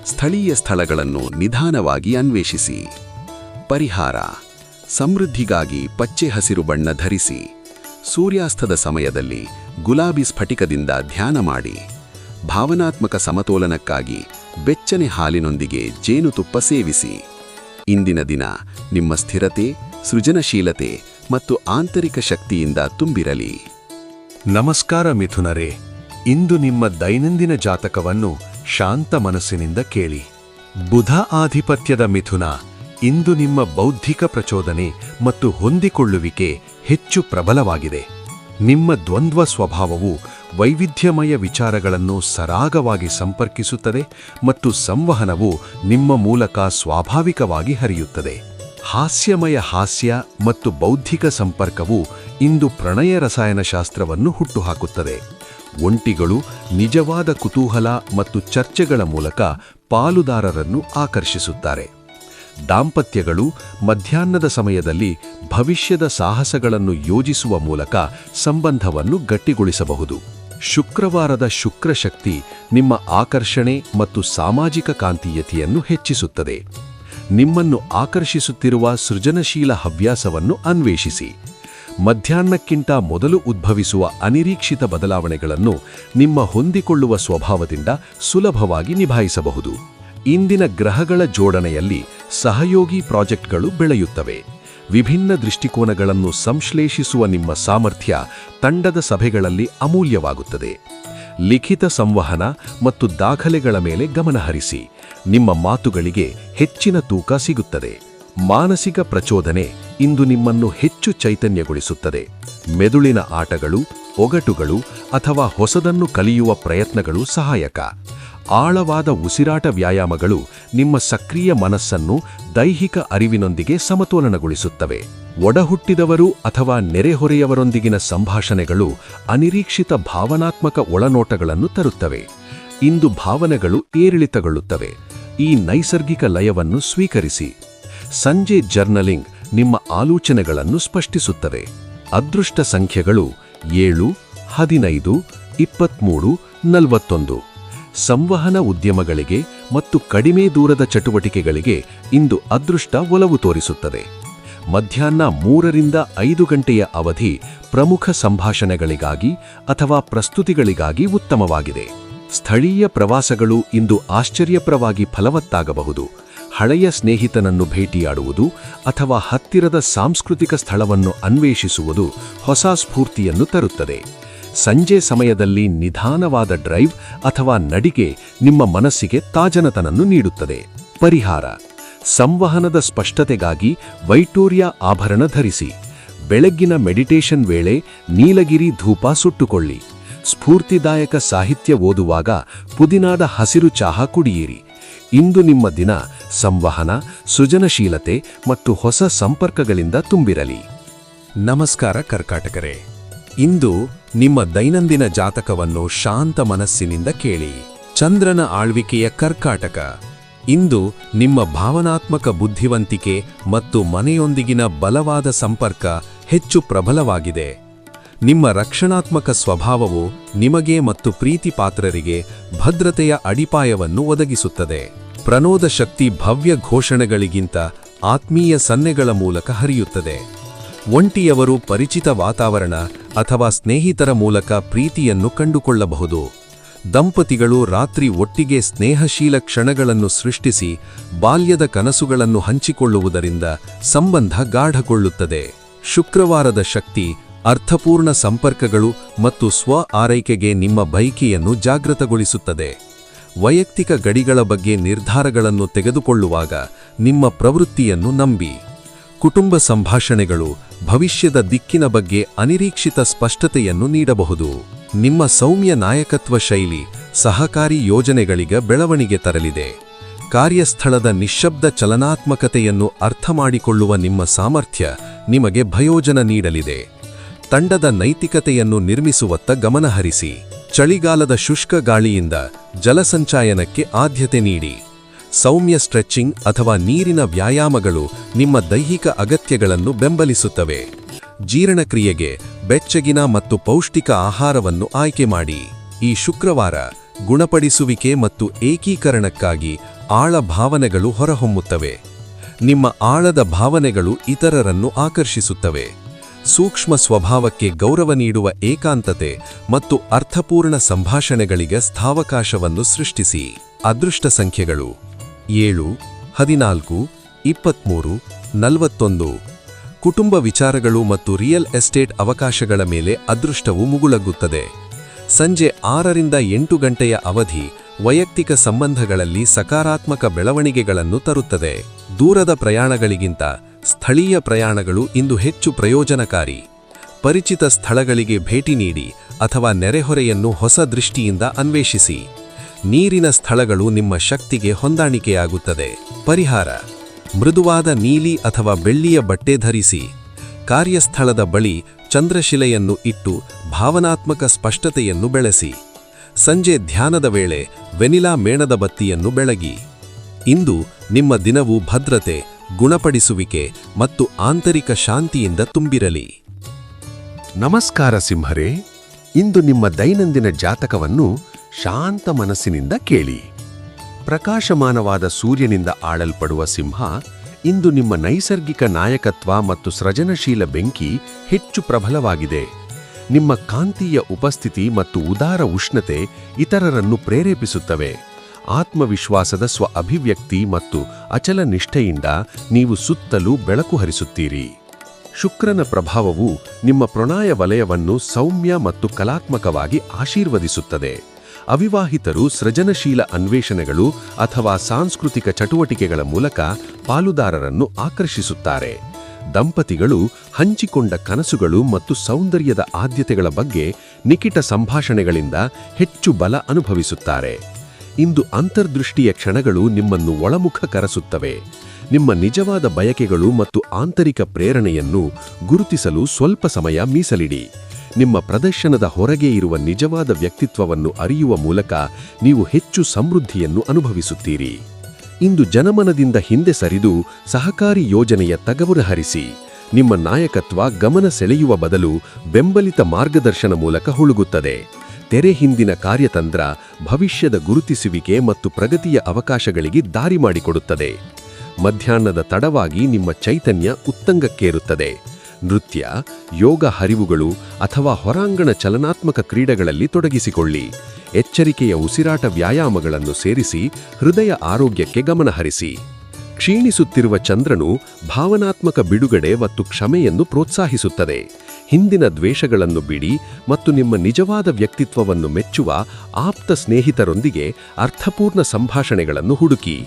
ಸ್ಥಳೀಯ ಸ್ಥಳಗಳನ್ನು ನಿಧಾನವಾಗಿ ಅನ್ವೇಷಿಸಿ. ಪರಿಹಾರ: ಸಮೃದ್ಧಿಗಾಗಿ ಪಚ್ಚೆ ಹಸಿರು ಬಣ್ಣ ಧರಿಸಿ. ಸೂರ್ಯಾಸ್ತದ ಸಮಯದಲ್ಲಿ ಗುಲಾಬಿ ಸ್ಫಟಿಕದಿಂದ ಧ್ಯಾನ ಮಾಡಿ. ಭಾವನಾತ್ಮಕ ಸಮತೋಲನಕ್ಕಾಗಿ ಬೆಚ್ಚನೆ ಹಾಲಿನೊಂದಿಗೆ ಜೇನುತುಪ್ಪ ಸೇವಿಸಿ. ಇಂದಿನ ದಿನ ನಿಮ್ಮ ಸ್ಥಿರತೆ, ಸೃಜನಶೀಲತೆ ಮತ್ತು ಆಂತರಿಕ ಶಕ್ತಿಯಿಂದ ತುಂಬಿರಲಿ. ನಮಸ್ಕಾರ ಮಿಥುನರೇ, ಇಂದು ನಿಮ್ಮ ದೈನಂದಿನ ಜಾತಕವನ್ನು ಶಾಂತ ಮನಸ್ಸಿನಿಂದ ಕೇಳಿ. ಬುಧ ಆಧಿಪತ್ಯದ ಮಿಥುನ, ಇಂದು ನಿಮ್ಮ ಬೌದ್ಧಿಕ ಪ್ರಚೋದನೆ ಮತ್ತು ಹೊಂದಿಕೊಳ್ಳುವಿಕೆ ಹೆಚ್ಚು ಪ್ರಬಲವಾಗಿದೆ. ನಿಮ್ಮ ದ್ವಂದ್ವ ಸ್ವಭಾವವು ವೈವಿಧ್ಯಮಯ ವಿಚಾರಗಳನ್ನು ಸರಾಗವಾಗಿ ಸಂಪರ್ಕಿಸುತ್ತದೆ ಮತ್ತು ಸಂವಹನವು ನಿಮ್ಮ ಮೂಲಕ ಸ್ವಾಭಾವಿಕವಾಗಿ ಹರಿಯುತ್ತದೆ. ಹಾಸ್ಯಮಯ ಹಾಸ್ಯ ಮತ್ತು ಬೌದ್ಧಿಕ ಸಂಪರ್ಕವು ಇಂದು ಪ್ರಣಯ ರಸಾಯನಶಾಸ್ತ್ರವನ್ನು ಹುಟ್ಟುಹಾಕುತ್ತದೆ. ಒಂಟಿಗಳು ನಿಜವಾದ ಕುತೂಹಲ ಮತ್ತು ಚರ್ಚೆಗಳ ಮೂಲಕ ಪಾಲುದಾರರನ್ನು ಆಕರ್ಷಿಸುತ್ತಾರೆ. ದಾಂಪತ್ಯಗಳು ಮಧ್ಯಾಹ್ನದ ಸಮಯದಲ್ಲಿ ಭವಿಷ್ಯದ ಸಾಹಸಗಳನ್ನು ಯೋಜಿಸುವ ಮೂಲಕ ಸಂಬಂಧವನ್ನು ಗಟ್ಟಿಗೊಳಿಸಬಹುದು. ಶುಕ್ರವಾರದ ಶುಕ್ರಶಕ್ತಿ ನಿಮ್ಮ ಆಕರ್ಷಣೆ ಮತ್ತು ಸಾಮಾಜಿಕ ಕಾಂತೀಯತೆಯನ್ನು ಹೆಚ್ಚಿಸುತ್ತದೆ. ನಿಮ್ಮನ್ನು ಆಕರ್ಷಿಸುತ್ತಿರುವ ಸೃಜನಶೀಲ ಹವ್ಯಾಸವನ್ನು ಅನ್ವೇಷಿಸಿ. ಮಧ್ಯಾಹ್ನಕ್ಕಿಂತ ಮೊದಲು ಉದ್ಭವಿಸುವ ಅನಿರೀಕ್ಷಿತ ಬದಲಾವಣೆಗಳನ್ನು ನಿಮ್ಮ ಹೊಂದಿಕೊಳ್ಳುವ ಸ್ವಭಾವದಿಂದ ಸುಲಭವಾಗಿ ನಿಭಾಯಿಸಬಹುದು. ಇಂದಿನ ಗ್ರಹಗಳ ಜೋಡಣೆಯಲ್ಲಿ ಸಹಯೋಗಿ ಪ್ರಾಜೆಕ್ಟ್ಗಳು ಬೆಳೆಯುತ್ತವೆ. ವಿಭಿನ್ನ ದೃಷ್ಟಿಕೋನಗಳನ್ನು ಸಂಶ್ಲೇಷಿಸುವ ನಿಮ್ಮ ಸಾಮರ್ಥ್ಯ ತಂಡದ ಸಭೆಗಳಲ್ಲಿ ಅಮೂಲ್ಯವಾಗುತ್ತದೆ. ಲಿಖಿತ ಸಂವಹನ ಮತ್ತು ದಾಖಲೆಗಳ ಮೇಲೆ ಗಮನಹರಿಸಿ. ನಿಮ್ಮ ಮಾತುಗಳಿಗೆ ಹೆಚ್ಚಿನ ತೂಕ ಸಿಗುತ್ತದೆ. ಮಾನಸಿಕ ಪ್ರಚೋದನೆ ಇಂದು ನಿಮ್ಮನ್ನು ಹೆಚ್ಚು ಚೈತನ್ಯಗೊಳಿಸುತ್ತದೆ. ಮೆದುಳಿನ ಆಟಗಳು, ಒಗಟುಗಳು ಅಥವಾ ಹೊಸದನ್ನು ಕಲಿಯುವ ಪ್ರಯತ್ನಗಳು ಸಹಾಯಕ. ಆಳವಾದ ಉಸಿರಾಟ ವ್ಯಾಯಾಮಗಳು ನಿಮ್ಮ ಸಕ್ರಿಯ ಮನಸ್ಸನ್ನು ದೈಹಿಕ ಅರಿವಿನೊಂದಿಗೆ ಸಮತೋಲನಗೊಳಿಸುತ್ತವೆ. ಒಡಹುಟ್ಟಿದವರು ಅಥವಾ ನೆರೆಹೊರೆಯವರೊಂದಿಗಿನ ಸಂಭಾಷಣೆಗಳು ಅನಿರೀಕ್ಷಿತ ಭಾವನಾತ್ಮಕ ಒಳನೋಟಗಳನ್ನು ತರುತ್ತವೆ. ಇಂದು ಭಾವನೆಗಳು ಏರಿಳಿತಗೊಳ್ಳುತ್ತವೆ. ಈ ನೈಸರ್ಗಿಕ ಲಯವನ್ನು ಸ್ವೀಕರಿಸಿ. ಸಂಜೆ ಜರ್ನಲಿಂಗ್ ನಿಮ್ಮ ಆಲೋಚನೆಗಳನ್ನು ಸ್ಪಷ್ಟಿಸುತ್ತದೆ. ಅದೃಷ್ಟ ಸಂಖ್ಯೆಗಳು 7, 15, 23, 41. ಸಂವಹನ ಉದ್ಯಮಗಳಿಗೆ ಮತ್ತು ಕಡಿಮೆ ದೂರದ ಚಟುವಟಿಕೆಗಳಿಗೆ ಇಂದು ಅದೃಷ್ಟ ಒಲವು ತೋರಿಸುತ್ತದೆ. ಮಧ್ಯಾಹ್ನ 3 ರಿಂದ 5 ಗಂಟೆಯ ಅವಧಿ ಪ್ರಮುಖ ಸಂಭಾಷಣೆಗಳಿಗಾಗಿ ಅಥವಾ ಪ್ರಸ್ತುತಿಗಳಿಗಾಗಿ ಉತ್ತಮವಾಗಿದೆ. ಸ್ಥಳೀಯ ಪ್ರವಾಸಗಳು ಇಂದು ಆಶ್ಚರ್ಯಪ್ರವಾಗಿ ಫಲವತ್ತಾಗಬಹುದು. ಹಳೆಯ ಸ್ನೇಹಿತನನ್ನು ಭೇಟಿಯಾಡುವುದು ಅಥವಾ ಹತ್ತಿರದ ಸಾಂಸ್ಕೃತಿಕ ಸ್ಥಳವನ್ನು ಅನ್ವೇಷಿಸುವುದು ಹೊಸ ಸ್ಫೂರ್ತಿಯನ್ನು ತರುತ್ತದೆ. ಸಂಜೆ ಸಮಯದಲ್ಲಿ ನಿಧಾನವಾದ ಡ್ರೈವ್ ಅಥವಾ ನಡಿಗೆ ನಿಮ್ಮ ಮನಸ್ಸಿಗೆ ತಾಜನತನನ್ನು ನೀಡುತ್ತದೆ. ಪರಿಹಾರ: ಸಂವಹನದ ಸ್ಪಷ್ಟತೆಗಾಗಿ ವೈಟೂರ್ಯ ಆಭರಣ ಧರಿಸಿ. ಬೆಳಗ್ಗಿನ ಮೆಡಿಟೇಷನ್ ವೇಳೆ ನೀಲಗಿರಿ ಧೂಪ ಸುಟ್ಟುಕೊಳ್ಳಿ. ಸ್ಫೂರ್ತಿದಾಯಕ ಸಾಹಿತ್ಯ ಓದುವಾಗ ಪುದೀನಾದ ಹಸಿರು ಚಹಾ ಕುಡಿಯಿರಿ. ಇಂದು ನಿಮ್ಮ ದಿನ ಸಂವಹನ, ಸೃಜನಶೀಲತೆ ಮತ್ತು ಹೊಸ ಸಂಪರ್ಕಗಳಿಂದ ತುಂಬಿರಲಿ. ನಮಸ್ಕಾರ ಕರ್ಕಾಟಕರೇ, ಇಂದು ನಿಮ್ಮ ದೈನಂದಿನ ಜಾತಕವನ್ನು ಶಾಂತ ಮನಸ್ಸಿನಿಂದ ಕೇಳಿ. ಚಂದ್ರನ ಆಳ್ವಿಕೆಯ ಕರ್ಕಾಟಕ. ಇಂದು ನಿಮ್ಮ ಭಾವನಾತ್ಮಕ ಬುದ್ಧಿವಂತಿಕೆ ಮತ್ತು ಮನೆಯೊಂದಿಗಿನ ಬಲವಾದ ಸಂಪರ್ಕ ಹೆಚ್ಚು ಪ್ರಬಲವಾಗಿದೆ. ನಿಮ್ಮ ರಕ್ಷಣಾತ್ಮಕ ಸ್ವಭಾವವು ನಿಮಗೆ ಮತ್ತು ಪ್ರೀತಿ ಪಾತ್ರರಿಗೆ ಭದ್ರತೆಯ ಅಡಿಪಾಯವನ್ನು ಒದಗಿಸುತ್ತದೆ. ಪ್ರಣೋದ ಶಕ್ತಿ ಭವ್ಯ ಘೋಷಣೆಗಳಿಗಿಂತ ಆತ್ಮೀಯ ಸನ್ನೆಗಳ ಮೂಲಕ ಹರಿಯುತ್ತದೆ. ಒಂಟಿಯವರು ಪರಿಚಿತ ವಾತಾವರಣ ಅಥವಾ ಸ್ನೇಹಿತರ ಮೂಲಕ ಪ್ರೀತಿಯನ್ನು ಕಂಡುಕೊಳ್ಳಬಹುದು. ದಂಪತಿಗಳು ರಾತ್ರಿ ಒಟ್ಟಿಗೆ ಸ್ನೇಹಶೀಲ ಕ್ಷಣಗಳನ್ನು ಸೃಷ್ಟಿಸಿ ಬಾಲ್ಯದ ಕನಸುಗಳನ್ನು ಹಂಚಿಕೊಳ್ಳುವುದರಿಂದ ಸಂಬಂಧ ಗಾಢಗೊಳ್ಳುತ್ತದೆ. ಶುಕ್ರವಾರದ ಶಕ್ತಿ ಅರ್ಥಪೂರ್ಣ ಸಂಪರ್ಕಗಳು ಮತ್ತು ಸ್ವ ಆರೈಕೆಗೆ ನಿಮ್ಮ ಬಯಕೆಯನ್ನು ಜಾಗೃತಗೊಳಿಸುತ್ತದೆ. ವೈಯಕ್ತಿಕ ಗಡಿಗಳ ಬಗ್ಗೆ ನಿರ್ಧಾರಗಳನ್ನು ತೆಗೆದುಕೊಳ್ಳುವಾಗ ನಿಮ್ಮ ಪ್ರವೃತ್ತಿಯನ್ನು ನಂಬಿ. ಕುಟುಂಬ ಸಂಭಾಷಣೆಗಳು ಭವಿಷ್ಯದ ದಿಕ್ಕಿನ ಬಗ್ಗೆ ಅನಿರೀಕ್ಷಿತ ಸ್ಪಷ್ಟತೆಯನ್ನು ನೀಡಬಹುದು. ನಿಮ್ಮ ಸೌಮ್ಯ ನಾಯಕತ್ವ ಶೈಲಿ ಸಹಕಾರಿ ಯೋಜನೆಗಳಿಗೆ ಬೆಳವಣಿಗೆ ತರಲಿದೆ. ಕಾರ್ಯಸ್ಥಳದ ನಿಶ್ಶಬ್ದ ಚಲನಾತ್ಮಕತೆಯನ್ನು ಅರ್ಥಮಾಡಿಕೊಳ್ಳುವ ನಿಮ್ಮ ಸಾಮರ್ಥ್ಯ ನಿಮಗೆ ಭಯೋಜನ ನೀಡಲಿದೆ. ತಂಡದ ನೈತಿಕತೆಯನ್ನು ನಿರ್ಮಿಸುವತ್ತ ಗಮನಹರಿಸಿ. ಚಳಿಗಾಲದ ಶುಷ್ಕ ಗಾಳಿಯಿಂದ ಜಲಸಂಚಾಯನಕ್ಕೆ ಆದ್ಯತೆ ನೀಡಿ. ಸೌಮ್ಯ ಸ್ಟ್ರೆಚಿಂಗ್ ಅಥವಾ ನೀರಿನ ವ್ಯಾಯಾಮಗಳು ನಿಮ್ಮ ದೈಹಿಕ ಅಗತ್ಯಗಳನ್ನು ಬೆಂಬಲಿಸುತ್ತವೆ. ಜೀರ್ಣಕ್ರಿಯೆಗೆ ಬೆಚ್ಚಗಿನ ಮತ್ತು ಪೌಷ್ಟಿಕ ಆಹಾರವನ್ನು ಆಯ್ಕೆ ಮಾಡಿ. ಈ ಶುಕ್ರವಾರ ಗುಣಪಡಿಸುವಿಕೆ ಮತ್ತು ಏಕೀಕರಣಕ್ಕಾಗಿ ಆಳ ಭಾವನೆಗಳು ಹೊರಹೊಮ್ಮುತ್ತವೆ. ನಿಮ್ಮ ಆಳದ ಭಾವನೆಗಳು ಇತರರನ್ನು ಆಕರ್ಷಿಸುತ್ತವೆ. ಸೂಕ್ಷ್ಮ ಸ್ವಭಾವಕ್ಕೆ ಗೌರವ ನೀಡುವ ಏಕಾಂತತೆ ಮತ್ತು ಅರ್ಥಪೂರ್ಣ ಸಂಭಾಷಣೆಗಳಿಗೆ ಸ್ಥಾವಕಾಶವನ್ನು ಸೃಷ್ಟಿಸಿ. ಅದೃಷ್ಟ ಸಂಖ್ಯೆಗಳು 7, 14, 23, 41. ಕುಟುಂಬ ವಿಚಾರಗಳು ಮತ್ತು ರಿಯಲ್ ಎಸ್ಟೇಟ್ ಅವಕಾಶಗಳ ಮೇಲೆ ಅದೃಷ್ಟವು ಮುಗುಳಗುತ್ತದೆ. ಸಂಜೆ 6ರಿಂದ 8 ಗಂಟೆಯ ಅವಧಿ ವೈಯಕ್ತಿಕ ಸಂಬಂಧಗಳಲ್ಲಿ ಸಕಾರಾತ್ಮಕ ಬೆಳವಣಿಗೆಗಳನ್ನು ತರುತ್ತದೆ. ದೂರದ ಪ್ರಯಾಣಗಳಿಗಿಂತ ಸ್ಥಳೀಯ ಪ್ರಯಾಣಗಳು ಇಂದು ಹೆಚ್ಚು ಪ್ರಯೋಜನಕಾರಿ. ಪರಿಚಿತ ಸ್ಥಳಗಳಿಗೆ ಭೇಟಿ ನೀಡಿ ಅಥವಾ ನೆರೆಹೊರೆಯನ್ನು ಹೊಸ ದೃಷ್ಟಿಯಿಂದ ಅನ್ವೇಷಿಸಿ. ನೀರಿನ ಸ್ಥಳಗಳು ನಿಮ್ಮ ಶಕ್ತಿಗೆ ಹೊಂದಾಣಿಕೆಯಾಗುತ್ತದೆ. ಪರಿಹಾರ: ಮೃದುವಾದ ನೀಲಿ ಅಥವಾ ಬೆಳ್ಳಿಯ ಬಟ್ಟೆ ಧರಿಸಿ. ಕಾರ್ಯಸ್ಥಳದ ಬಳಿ ಚಂದ್ರಶಿಲೆಯನ್ನು ಇಟ್ಟು ಭಾವನಾತ್ಮಕ ಸ್ಪಷ್ಟತೆಯನ್ನು ಬೆಳೆಸಿ. ಸಂಜೆ ಧ್ಯಾನದ ವೇಳೆ ವೆನಿಲಾ ಮೇಣದ ಬತ್ತಿಯನ್ನು ಬೆಳಗಿ. ಇಂದು ನಿಮ್ಮ ದಿನವು ಭದ್ರತೆ, ಗುಣಪಡಿಸುವಿಕೆ ಮತ್ತು ಆಂತರಿಕ ಶಾಂತಿಯಿಂದ ತುಂಬಿರಲಿ. ನಮಸ್ಕಾರ ಸಿಂಹರೇ, ಇಂದು ನಿಮ್ಮ ದೈನಂದಿನ ಜಾತಕವನ್ನು ಶಾಂತ ಮನಸ್ಸಿನಿಂದ ಕೇಳಿ. ಪ್ರಕಾಶಮಾನವಾದ ಸೂರ್ಯನಿಂದ ಆಳಲ್ಪಡುವ ಸಿಂಹ, ಇಂದು ನಿಮ್ಮ ನೈಸರ್ಗಿಕ ನಾಯಕತ್ವ ಮತ್ತು ಸೃಜನಶೀಲ ಬೆಂಕಿ ಹೆಚ್ಚು ಪ್ರಬಲವಾಗಿದೆ. ನಿಮ್ಮ ಕಾಂತೀಯ ಉಪಸ್ಥಿತಿ ಮತ್ತು ಉದಾರ ಉಷ್ಣತೆ ಇತರರನ್ನು ಪ್ರೇರೇಪಿಸುತ್ತವೆ. ಆತ್ಮವಿಶ್ವಾಸದ ಸ್ವ ಅಭಿವ್ಯಕ್ತಿ ಮತ್ತು ಅಚಲ ನಿಷ್ಠೆಯಿಂದ ನೀವು ಸುತ್ತಲೂ ಬೆಳಕು ಹರಿಸುತ್ತೀರಿ. ಶುಕ್ರನ ಪ್ರಭಾವವು ನಿಮ್ಮ ಪ್ರಣಯ ವಲಯವನ್ನು ಸೌಮ್ಯ ಮತ್ತು ಕಲಾತ್ಮಕವಾಗಿ ಆಶೀರ್ವದಿಸುತ್ತದೆ. ಅವಿವಾಹಿತರು ಸೃಜನಶೀಲ ಅನ್ವೇಷಣೆಗಳು ಅಥವಾ ಸಾಂಸ್ಕೃತಿಕ ಚಟುವಟಿಕೆಗಳ ಮೂಲಕ ಪಾಲುದಾರರನ್ನು ಆಕರ್ಷಿಸುತ್ತಾರೆ. ದಂಪತಿಗಳು ಹಂಚಿಕೊಂಡ ಕನಸುಗಳು ಮತ್ತು ಸೌಂದರ್ಯದ ಆದ್ಯತೆಗಳ ಬಗ್ಗೆ ನಿಕಟ ಸಂಭಾಷಣೆಗಳಿಂದ ಹೆಚ್ಚು ಬಲ ಅನುಭವಿಸುತ್ತಾರೆ. ಇಂದು ಅಂತರ್ದೃಷ್ಟಿಯ ಕ್ಷಣಗಳು ನಿಮ್ಮನ್ನು ಒಳಮುಖ ಕರೆಸುತ್ತವೆ. ನಿಮ್ಮ ನಿಜವಾದ ಬಯಕೆಗಳು ಮತ್ತು ಆಂತರಿಕ ಪ್ರೇರಣೆಯನ್ನು ಗುರುತಿಸಲು ಸ್ವಲ್ಪ ಸಮಯ ಮೀಸಲಿಡಿ. ನಿಮ್ಮ ಪ್ರದರ್ಶನದ ಹೊರಗೆ ಇರುವ ನಿಜವಾದ ವ್ಯಕ್ತಿತ್ವವನ್ನು ಅರಿಯುವ ಮೂಲಕ ನೀವು ಹೆಚ್ಚು ಸಮೃದ್ಧಿಯನ್ನು ಅನುಭವಿಸುತ್ತೀರಿ. ಇಂದು ಜನಮನದಿಂದ ಹಿಂದೆ ಸರಿದು ಸಹಕಾರಿ ಯೋಜನೆಯ ತಗವರ ಹರಿಸಿ. ನಿಮ್ಮ ನಾಯಕತ್ವ ಗಮನ ಸೆಳೆಯುವ ಬದಲು ಬೆಂಬಲಿತ ಮಾರ್ಗದರ್ಶನ ಮೂಲಕ ಹುಳುಗುತ್ತದೆ. ತೆರೆ ಹಿಂದಿನ ಕಾರ್ಯತಂತ್ರ ಭವಿಷ್ಯದ ಗುರುತಿಸುವಿಕೆ ಮತ್ತು ಪ್ರಗತಿಯ ಅವಕಾಶಗಳಿಗೆ ದಾರಿ ಮಾಡಿಕೊಡುತ್ತದೆ. ಮಧ್ಯಾಹ್ನದ ತಡವಾಗಿ ನಿಮ್ಮ ಚೈತನ್ಯ ಉತ್ತುಂಗಕ್ಕೇರುತ್ತದೆ. ನೃತ್ಯ, ಯೋಗ ಹರಿವುಗಳು ಅಥವಾ ಹೊರಾಂಗಣ ಚಲನಾತ್ಮಕ ಕ್ರೀಡೆಗಳಲ್ಲಿ ತೊಡಗಿಸಿಕೊಳ್ಳಿ. ಎಚ್ಚರಿಕೆಯ ಉಸಿರಾಟ ವ್ಯಾಯಾಮಗಳನ್ನು ಸೇರಿಸಿ ಹೃದಯ ಆರೋಗ್ಯಕ್ಕೆ ಗಮನಹರಿಸಿ. ಕ್ಷೀಣಿಸುತ್ತಿರುವ ಚಂದ್ರನು ಭಾವನಾತ್ಮಕ ಬಿಡುಗಡೆ ಮತ್ತು ಕ್ಷಮೆಯನ್ನು ಪ್ರೋತ್ಸಾಹಿಸುತ್ತದೆ. ಹಿಂದಿನ ದ್ವೇಷಗಳನ್ನು ಬಿಡಿ ಮತ್ತು ನಿಮ್ಮ ನಿಜವಾದ ವ್ಯಕ್ತಿತ್ವವನ್ನು ಮೆಚ್ಚುವ ಆಪ್ತ ಸ್ನೇಹಿತರೊಂದಿಗೆ ಅರ್ಥಪೂರ್ಣ ಸಂಭಾಷಣೆಗಳನ್ನು ಹುಡುಕಿ.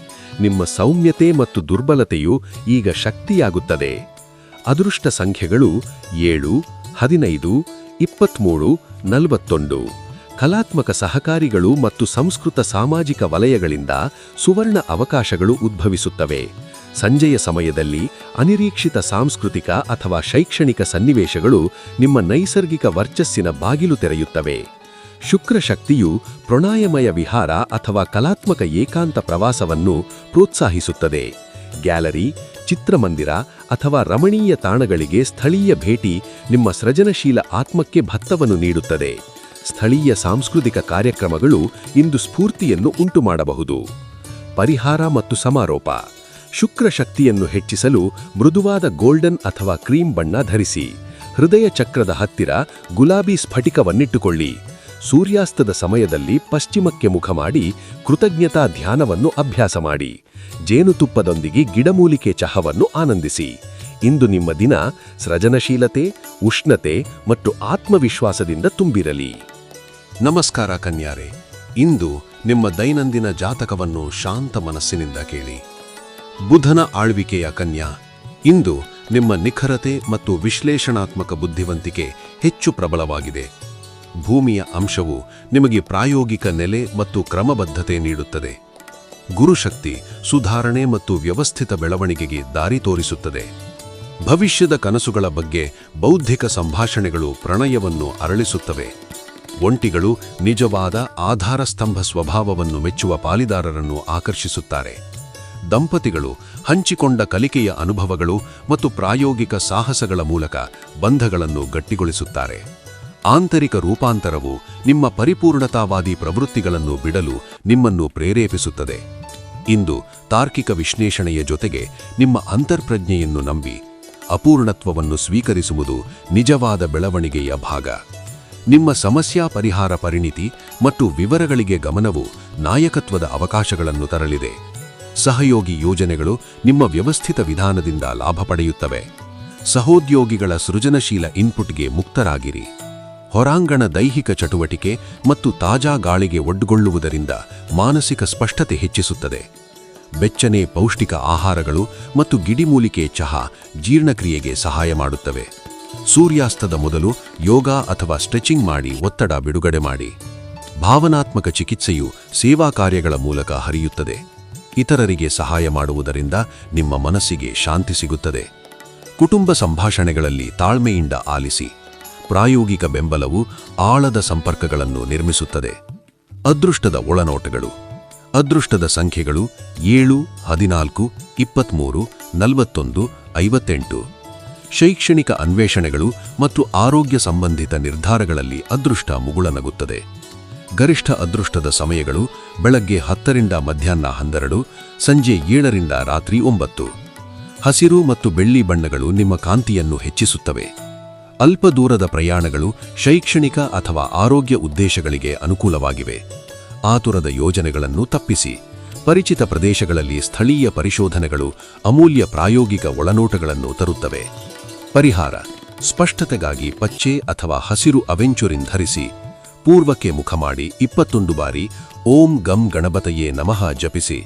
ನಿಮ್ಮ ಸೌಮ್ಯತೆ ಮತ್ತು ದುರ್ಬಲತೆಯು ಈಗ ಶಕ್ತಿಯಾಗುತ್ತದೆ. ಅದೃಷ್ಟ ಸಂಖ್ಯೆಗಳು 7, 15, 23, 41. ಕಲಾತ್ಮಕ ಸಹಕಾರಿಗಳು ಮತ್ತು ಸಂಸ್ಕೃತ ಸಾಮಾಜಿಕ ವಲಯಗಳಿಂದ ಸುವರ್ಣ ಅವಕಾಶಗಳು ಉದ್ಭವಿಸುತ್ತವೆ. ಸಂಜೆಯ ಸಮಯದಲ್ಲಿ ಅನಿರೀಕ್ಷಿತ ಸಾಂಸ್ಕೃತಿಕ ಅಥವಾ ಶೈಕ್ಷಣಿಕ ಸನ್ನಿವೇಶಗಳು ನಿಮ್ಮ ನೈಸರ್ಗಿಕ ವರ್ಚಸ್ಸಿನ ಬಾಗಿಲು ತೆರೆಯುತ್ತವೆ. ಶುಕ್ರ ಶಕ್ತಿಯು ಪ್ರಣಾಯಮಯ ವಿಹಾರ ಅಥವಾ ಕಲಾತ್ಮಕ ಏಕಾಂತ ಪ್ರವಾಸವನ್ನು ಪ್ರೋತ್ಸಾಹಿಸುತ್ತದೆ. ಗ್ಯಾಲರಿ, ಚಿತ್ರಮಂದಿರ ಅಥವಾ ರಮಣೀಯ ತಾಣಗಳಿಗೆ ಸ್ಥಳೀಯ ಭೇಟಿ ನಿಮ್ಮ ಸೃಜನಶೀಲ ಆತ್ಮಕ್ಕೆ ಭತ್ತವನ್ನು ನೀಡುತ್ತದೆ. ಸ್ಥಳೀಯ ಸಾಂಸ್ಕೃತಿಕ ಕಾರ್ಯಕ್ರಮಗಳು ಇಂದು ಸ್ಫೂರ್ತಿಯನ್ನು ಉಂಟುಮಾಡಬಹುದು. ಪರಿಹಾರ ಮತ್ತು ಸಮಾರೋಪ: ಶುಕ್ರ ಶಕ್ತಿಯನ್ನು ಹೆಚ್ಚಿಸಲು ಮೃದುವಾದ ಗೋಲ್ಡನ್ ಅಥವಾ ಕ್ರೀಮ್ ಬಣ್ಣ ಧರಿಸಿ. ಹೃದಯ ಚಕ್ರದ ಹತ್ತಿರ ಗುಲಾಬಿ ಸ್ಫಟಿಕವನ್ನಿಟ್ಟುಕೊಳ್ಳಿ. ಸೂರ್ಯಾಸ್ತದ ಸಮಯದಲ್ಲಿ ಪಶ್ಚಿಮಕ್ಕೆ ಮುಖ ಮಾಡಿ ಕೃತಜ್ಞತಾ ಧ್ಯಾನವನ್ನು ಅಭ್ಯಾಸ ಮಾಡಿ. ಜೇನುತುಪ್ಪದೊಂದಿಗೆ ಗಿಡಮೂಲಿಕೆ ಚಹವನ್ನು ಆನಂದಿಸಿ. ಇಂದು ನಿಮ್ಮ ದಿನ ಸೃಜನಶೀಲತೆ, ಉಷ್ಣತೆ ಮತ್ತು ಆತ್ಮವಿಶ್ವಾಸದಿಂದ ತುಂಬಿರಲಿ. ನಮಸ್ಕಾರ ಕನ್ಯಾರೆ, ಇಂದು ನಿಮ್ಮ ದೈನಂದಿನ ಜಾತಕವನ್ನು ಶಾಂತ ಮನಸ್ಸಿನಿಂದ ಕೇಳಿ. ಬುಧನ ಆಳ್ವಿಕೆಯ ಕನ್ಯಾ, ಇಂದು ನಿಮ್ಮ ನಿಖರತೆ ಮತ್ತು ವಿಶ್ಲೇಷಣಾತ್ಮಕ ಬುದ್ಧಿವಂತಿಕೆ ಹೆಚ್ಚು ಪ್ರಬಲವಾಗಿದೆ. ಭೂಮಿಯ ಅಂಶವು ನಿಮಗೆ ಪ್ರಾಯೋಗಿಕ ನೆಲೆ ಮತ್ತು ಕ್ರಮಬದ್ಧತೆ ನೀಡುತ್ತದೆ. ಗುರುಶಕ್ತಿ ಸುಧಾರಣೆ ಮತ್ತು ವ್ಯವಸ್ಥಿತ ಬೆಳವಣಿಗೆಗೆ ದಾರಿ ತೋರಿಸುತ್ತದೆ. ಭವಿಷ್ಯದ ಕನಸುಗಳ ಬಗ್ಗೆ ಬೌದ್ಧಿಕ ಸಂಭಾಷಣೆಗಳು ಪ್ರಣಯವನ್ನು ಅರಳಿಸುತ್ತವೆ. ಒಂಟಿಗಳು ನಿಜವಾದ ಆಧಾರಸ್ತಂಭ ಸ್ವಭಾವವನ್ನು ಮೆಚ್ಚುವ ಪಾಲಿದಾರರನ್ನು ಆಕರ್ಷಿಸುತ್ತಾರೆ. ದಂಪತಿಗಳು ಹಂಚಿಕೊಂಡ ಕಲಿಕೆಯ ಅನುಭವಗಳು ಮತ್ತು ಪ್ರಾಯೋಗಿಕ ಸಾಹಸಗಳ ಮೂಲಕ ಬಂಧಗಳನ್ನು ಗಟ್ಟಿಗೊಳಿಸುತ್ತಾರೆ. ಆಂತರಿಕ ರೂಪಾಂತರವು ನಿಮ್ಮ ಪರಿಪೂರ್ಣತಾವಾದಿ ಪ್ರವೃತ್ತಿಗಳನ್ನು ಬಿಡಲು ನಿಮ್ಮನ್ನು ಪ್ರೇರೇಪಿಸುತ್ತದೆ. ಇಂದು ತಾರ್ಕಿಕ ವಿಶ್ಲೇಷಣೆಯ ಜೊತೆಗೆ ನಿಮ್ಮ ಅಂತರ್ಪ್ರಜ್ಞೆಯನ್ನು ನಂಬಿ ಅಪೂರ್ಣತ್ವವನ್ನು ಸ್ವೀಕರಿಸುವುದು ನಿಜವಾದ ಬೆಳವಣಿಗೆಯ ಭಾಗ. ನಿಮ್ಮ ಸಮಸ್ಯಾ ಪರಿಹಾರ ಪರಿಣಿತಿ ಮತ್ತು ವಿವರಗಳಿಗೆ ಗಮನವು ನಾಯಕತ್ವದ ಅವಕಾಶಗಳನ್ನು ತರಲಿದೆ. ಸಹಯೋಗಿ ಯೋಜನೆಗಳು ನಿಮ್ಮ ವ್ಯವಸ್ಥಿತ ವಿಧಾನದಿಂದ ಲಾಭ ಪಡೆಯುತ್ತವೆ. ಸಹೋದ್ಯೋಗಿಗಳ ಸೃಜನಶೀಲ ಇನ್ಪುಟ್ಗೆ ಮುಕ್ತರಾಗಿರಿ. ಹೊರಾಂಗಣ ದೈಹಿಕ ಚಟುವಟಿಕೆ ಮತ್ತು ತಾಜಾ ಗಾಳಿಗೆ ಒಡ್ಡುಗೊಳ್ಳುವುದರಿಂದ ಮಾನಸಿಕ ಸ್ಪಷ್ಟತೆ ಹೆಚ್ಚಿಸುತ್ತದೆ. ಬೆಚ್ಚನೆ ಪೌಷ್ಟಿಕ ಆಹಾರಗಳು ಮತ್ತು ಗಿಡಿಮೂಲಿಕೆ ಚಹಾ ಜೀರ್ಣಕ್ರಿಯೆಗೆ ಸಹಾಯ ಮಾಡುತ್ತವೆ. ಸೂರ್ಯಾಸ್ತದ ಮೊದಲು ಯೋಗ ಅಥವಾ ಸ್ಟ್ರೆಚಿಂಗ್ ಮಾಡಿ ಒತ್ತಡ ಬಿಡುಗಡೆ ಮಾಡಿ. ಭಾವನಾತ್ಮಕ ಚಿಕಿತ್ಸೆಯು ಸೇವಾ ಕಾರ್ಯಗಳ ಮೂಲಕ ಹರಿಯುತ್ತದೆ. ಇತರರಿಗೆ ಸಹಾಯ ಮಾಡುವುದರಿಂದ ನಿಮ್ಮ ಮನಸ್ಸಿಗೆ ಶಾಂತಿ ಸಿಗುತ್ತದೆ. ಕುಟುಂಬ ಸಂಭಾಷಣೆಗಳಲ್ಲಿ ತಾಳ್ಮೆಯಿಂದ ಆಲಿಸಿ. ಪ್ರಾಯೋಗಿಕ ಬೆಂಬಲವು ಆಳದ ಸಂಪರ್ಕಗಳನ್ನು ನಿರ್ಮಿಸುತ್ತದೆ. ಅದೃಷ್ಟದ ಒಳನೋಟಗಳು. ಅದೃಷ್ಟದ ಸಂಖ್ಯೆಗಳು 7, 14, 23, 41, 58. ಶೈಕ್ಷಣಿಕ ಅನ್ವೇಷಣೆಗಳು ಮತ್ತು ಆರೋಗ್ಯ ಸಂಬಂಧಿತ ನಿರ್ಧಾರಗಳಲ್ಲಿ ಅದೃಷ್ಟ ಮುಗುಳನಗುತ್ತದೆ. ಗರಿಷ್ಠ ಅದೃಷ್ಟದ ಸಮಯಗಳು ಬೆಳಗ್ಗೆ 10 ರಿಂದ ಮಧ್ಯಾಹ್ನ 12, ಸಂಜೆ 7 ರಿಂದ ರಾತ್ರಿ 9. ಹಸಿರು ಮತ್ತು ಬೆಳ್ಳಿ ಬಣ್ಣಗಳು ನಿಮ್ಮ ಕಾಂತಿಯನ್ನು ಹೆಚ್ಚಿಸುತ್ತವೆ. ಅಲ್ಪ ದೂರದ ಪ್ರಯಾಣಗಳು ಶೈಕ್ಷಣಿಕ ಅಥವಾ ಆರೋಗ್ಯ ಉದ್ದೇಶಗಳಿಗೆ ಅನುಕೂಲವಾಗಿವೆ. ಆತುರದ ಯೋಜನೆಗಳನ್ನು ತಪ್ಪಿಸಿ. ಪರಿಚಿತ ಪ್ರದೇಶಗಳಲ್ಲಿ ಸ್ಥಳೀಯ ಪರಿಶೋಧನೆಗಳು ಅಮೂಲ್ಯ ಪ್ರಾಯೋಗಿಕ ಒಳನೋಟಗಳನ್ನು ತರುತ್ತವೆ. ಪರಿಹಾರ: ಸ್ಪಷ್ಟತೆಗಾಗಿ ಪಚ್ಚೆ ಅಥವಾ ಹಸಿರು ಅವೆಂಚುರಿನ್ ಧರಿಸಿ. ಪೂರ್ವಕ್ಕೆ ಮುಖ ಮಾಡಿ 21 ಬಾರಿ ಓಂ ಗಂ ಗಣಪತಯೇ ನಮಃ ಜಪಿಸಿ.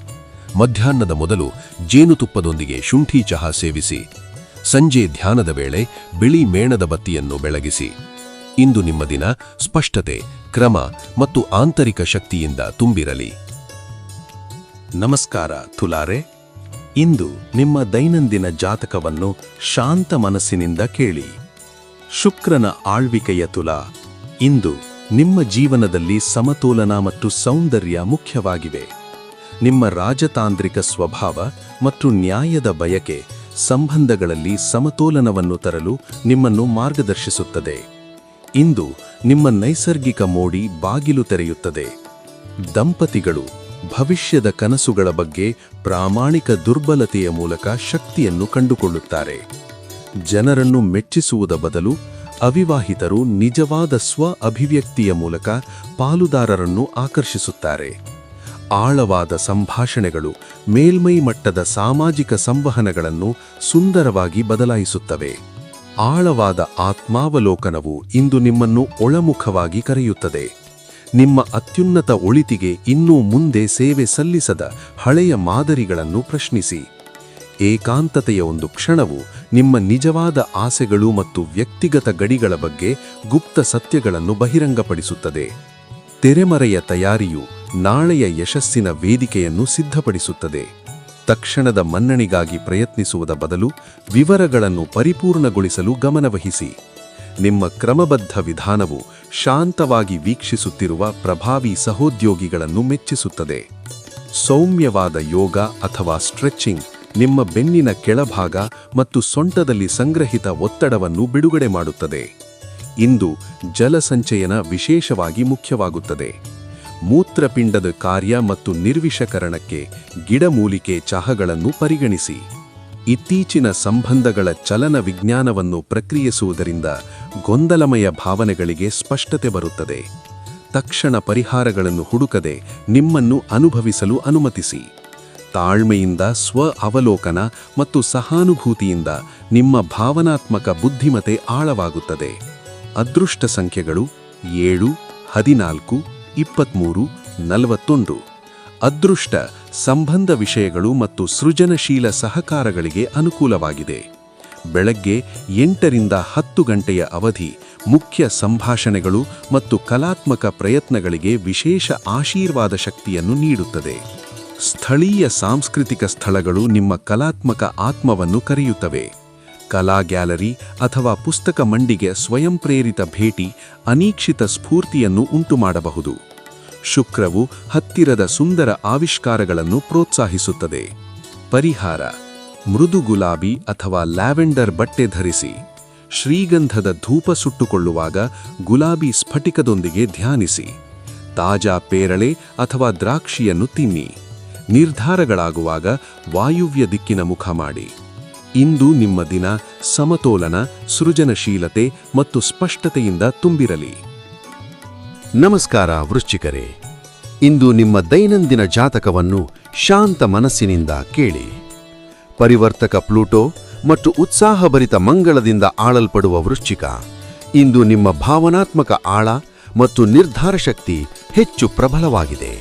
ಮಧ್ಯಾಹ್ನದ ಮೊದಲು ಜೇನುತುಪ್ಪದೊಂದಿಗೆ ಶುಂಠಿ ಚಹಾ ಸೇವಿಸಿ. ಸಂಜೆ ಧ್ಯಾನದ ವೇಳೆ ಬಿಳಿ ಮೇಣದ ಬತ್ತಿಯನ್ನು ಬೆಳಗಿಸಿ. ಇಂದು ನಿಮ್ಮ ದಿನ ಸ್ಪಷ್ಟತೆ, ಕ್ರಮ ಮತ್ತು ಆಂತರಿಕ ಶಕ್ತಿಯಿಂದ ತುಂಬಿರಲಿ. ನಮಸ್ಕಾರ ತುಲಾರೆ. ಇಂದು ನಿಮ್ಮ ದೈನಂದಿನ ಜಾತಕವನ್ನು ಶಾಂತ ಮನಸ್ಸಿನಿಂದ ಕೇಳಿ. ಶುಕ್ರನ ಆಳ್ವಿಕೆಯ ತುಲಾ. ಇಂದು ನಿಮ್ಮ ಜೀವನದಲ್ಲಿ ಸಮತೋಲನ ಮತ್ತು ಸೌಂದರ್ಯ ಮುಖ್ಯವಾಗಿವೆ. ನಿಮ್ಮ ರಾಜತಾಂತ್ರಿಕ ಸ್ವಭಾವ ಮತ್ತು ನ್ಯಾಯದ ಬಯಕೆ ಸಂಬಂಧಗಳಲ್ಲಿ ಸಮತೋಲನವನ್ನು ತರಲು ನಿಮ್ಮನ್ನು ಮಾರ್ಗದರ್ಶಿಸುತ್ತದೆ. ಇಂದು ನಿಮ್ಮ ನೈಸರ್ಗಿಕ ಮೋಡಿ ಬಾಗಿಲು ತೆರೆಯುತ್ತದೆ. ದಂಪತಿಗಳು ಭವಿಷ್ಯದ ಕನಸುಗಳ ಬಗ್ಗೆ ಪ್ರಾಮಾಣಿಕ ದುರ್ಬಲತೆಯ ಮೂಲಕ ಶಕ್ತಿಯನ್ನು ಕಂಡುಕೊಳ್ಳುತ್ತಾರೆ. ಜನರನ್ನು ಮೆಚ್ಚಿಸುವುದ ಬದಲು ಅವಿವಾಹಿತರು ನಿಜವಾದ ಸ್ವ ಅಭಿವ್ಯಕ್ತಿಯ ಮೂಲಕ ಪಾಲುದಾರರನ್ನು ಆಕರ್ಷಿಸುತ್ತಾರೆ. ಆಳವಾದ ಸಂಭಾಷಣೆಗಳು ಮೇಲ್ಮೈ ಮಟ್ಟದ ಸಾಮಾಜಿಕ ಸಂವಹನಗಳನ್ನು ಸುಂದರವಾಗಿ ಬದಲಾಯಿಸುತ್ತವೆ. ಆಳವಾದ ಆತ್ಮಾವಲೋಕನವು ಇಂದು ನಿಮ್ಮನ್ನು ಒಳಮುಖವಾಗಿ ಕರೆಯುತ್ತದೆ. ನಿಮ್ಮ ಅತ್ಯುನ್ನತ ಒಳಿತಿಗೆ ಇನ್ನೂ ಮುಂದೆ ಸೇವೆ ಸಲ್ಲಿಸದ ಹಳೆಯ ಮಾದರಿಗಳನ್ನು ಪ್ರಶ್ನಿಸಿ. ಏಕಾಂತತೆಯ ಒಂದು ಕ್ಷಣವು ನಿಮ್ಮ ನಿಜವಾದ ಆಸೆಗಳು ಮತ್ತು ವ್ಯಕ್ತಿಗತ ಗಡಿಗಳ ಬಗ್ಗೆ ಗುಪ್ತ ಸತ್ಯಗಳನ್ನು ಬಹಿರಂಗಪಡಿಸುತ್ತದೆ. ತೆರೆಮರೆಯ ತಯಾರಿಯು ನಾಳೆಯ ಯಶಸ್ಸಿನ ವೇದಿಕೆಯನ್ನು ಸಿದ್ಧಪಡಿಸುತ್ತದೆ. ತಕ್ಷಣದ ಮನ್ನಣೆಗಾಗಿ ಪ್ರಯತ್ನಿಸುವುದ ಬದಲು ವಿವರಗಳನ್ನು ಪರಿಪೂರ್ಣಗೊಳಿಸಲು ಗಮನವಹಿಸಿ. ನಿಮ್ಮ ಕ್ರಮಬದ್ಧ ವಿಧಾನವು ಶಾಂತವಾಗಿ ವೀಕ್ಷಿಸುತ್ತಿರುವ ಪ್ರಭಾವಿ ಸಹೋದ್ಯೋಗಿಗಳನ್ನು ಮೆಚ್ಚಿಸುತ್ತದೆ. ಸೌಮ್ಯವಾದ ಯೋಗ ಅಥವಾ ಸ್ಟ್ರೆಚಿಂಗ್ ನಿಮ್ಮ ಬೆನ್ನಿನ ಕೆಳಭಾಗ ಮತ್ತು ಸೊಂಟದಲ್ಲಿ ಸಂಗ್ರಹಿತ ಒತ್ತಡವನ್ನು ಬಿಡುಗಡೆ ಮಾಡುತ್ತದೆ. ಇಂದು ಜಲಸಂಚಯನ ವಿಶೇಷವಾಗಿ ಮುಖ್ಯವಾಗುತ್ತದೆ. ಮೂತ್ರಪಿಂಡದ ಕಾರ್ಯ ಮತ್ತು ನಿರ್ವಿಷಕರಣಕ್ಕೆ ಗಿಡಮೂಲಿಕೆ ಚಹಾಗಳನ್ನು ಪರಿಗಣಿಸಿ. ಇತ್ತೀಚಿನ ಸಂಬಂಧಗಳ ಚಲನ ವಿಜ್ಞಾನವನ್ನು ಪ್ರಕ್ರಿಯಿಸುವುದರಿಂದ ಗೊಂದಲಮಯ ಭಾವನೆಗಳಿಗೆ ಸ್ಪಷ್ಟತೆ ಬರುತ್ತದೆ. ತಕ್ಷಣ ಪರಿಹಾರಗಳನ್ನು ಹುಡುಕದೆ ನಿಮ್ಮನ್ನು ಅನುಭವಿಸಲು ಅನುಮತಿಸಿ. ತಾಳ್ಮೆಯಿಂದ ಸ್ವ ಅವಲೋಕನ ಮತ್ತು ಸಹಾನುಭೂತಿಯಿಂದ ನಿಮ್ಮ ಭಾವನಾತ್ಮಕ ಬುದ್ಧಿಮತೆ ಆಳವಾಗುತ್ತದೆ. ಅದೃಷ್ಟ ಸಂಖ್ಯೆಗಳು 7, 14, 23, 41. ಅದೃಷ್ಟ ಸಂಬಂಧ ವಿಷಯಗಳು ಮತ್ತು ಸೃಜನಶೀಲ ಸಹಕಾರಗಳಿಗೆ ಅನುಕೂಲವಾಗಿದೆ. ಬೆಳಗ್ಗೆ 8 ರಿಂದ 10 ಗಂಟೆಯ ಅವಧಿ ಮುಖ್ಯ ಸಂಭಾಷಣೆಗಳು ಮತ್ತು ಕಲಾತ್ಮಕ ಪ್ರಯತ್ನಗಳಿಗೆ ವಿಶೇಷ ಆಶೀರ್ವಾದ ಶಕ್ತಿಯನ್ನು ನೀಡುತ್ತದೆ. ಸ್ಥಳೀಯ ಸಾಂಸ್ಕೃತಿಕ ಸ್ಥಳಗಳು ನಿಮ್ಮ ಕಲಾತ್ಮಕ ಆತ್ಮವನ್ನು ಕರೆಯುತ್ತವೆ. ಕಲಾ ಗ್ಯಾಲರಿ ಅಥವಾ ಪುಸ್ತಕ ಮಂಡಿಗೆ ಸ್ವಯಂ ಪ್ರೇರಿತ ಭೇಟಿ ಅನೀಕ್ಷಿತ ಸ್ಫೂರ್ತಿಯನ್ನು ಉಂಟುಮಾಡಬಹುದು. ಶುಕ್ರವು ಹತ್ತಿರದ ಸುಂದರ ಆವಿಷ್ಕಾರಗಳನ್ನು ಪ್ರೋತ್ಸಾಹಿಸುತ್ತದೆ. ಪರಿಹಾರ: ಮೃದು ಗುಲಾಬಿ ಅಥವಾ ಲ್ಯಾವೆಂಡರ್ ಬಟ್ಟೆ ಧರಿಸಿ. ಶ್ರೀಗಂಧದ ಧೂಪ ಸುಟ್ಟುಕೊಳ್ಳುವಾಗ ಗುಲಾಬಿ ಸ್ಫಟಿಕದೊಂದಿಗೆ ಧ್ಯಾನಿಸಿ. ತಾಜಾ ಪೇರಳೆ ಅಥವಾ ದ್ರಾಕ್ಷಿಯನ್ನು ತಿನ್ನಿ. ನಿರ್ಧಾರಗಳಾಗುವಾಗ ವಾಯುವ್ಯ ದಿಕ್ಕಿನ ಮುಖ ಮಾಡಿ. ಇಂದು ನಿಮ್ಮ ದಿನ ಸಮತೋಲನ, ಸೃಜನಶೀಲತೆ ಮತ್ತು ಸ್ಪಷ್ಟತೆಯಿಂದ ತುಂಬಿರಲಿ. ನಮಸ್ಕಾರ ವೃಶ್ಚಿಕರೇ, ಇಂದು ನಿಮ್ಮ ದೈನಂದಿನ ಜಾತಕವನ್ನು ಶಾಂತ ಮನಸ್ಸಿನಿಂದ ಕೇಳಿ. ಪರಿವರ್ತಕ ಪ್ಲೂಟೋ ಮತ್ತು ಉತ್ಸಾಹಭರಿತ ಮಂಗಳದಿಂದ ಆಳಲ್ಪಡುವ ವೃಶ್ಚಿಕ, ಇಂದು ನಿಮ್ಮ ಭಾವನಾತ್ಮಕ ಆಳ ಮತ್ತು ನಿರ್ಧಾರ ಶಕ್ತಿ ಹೆಚ್ಚು ಪ್ರಬಲವಾಗಿದೆ.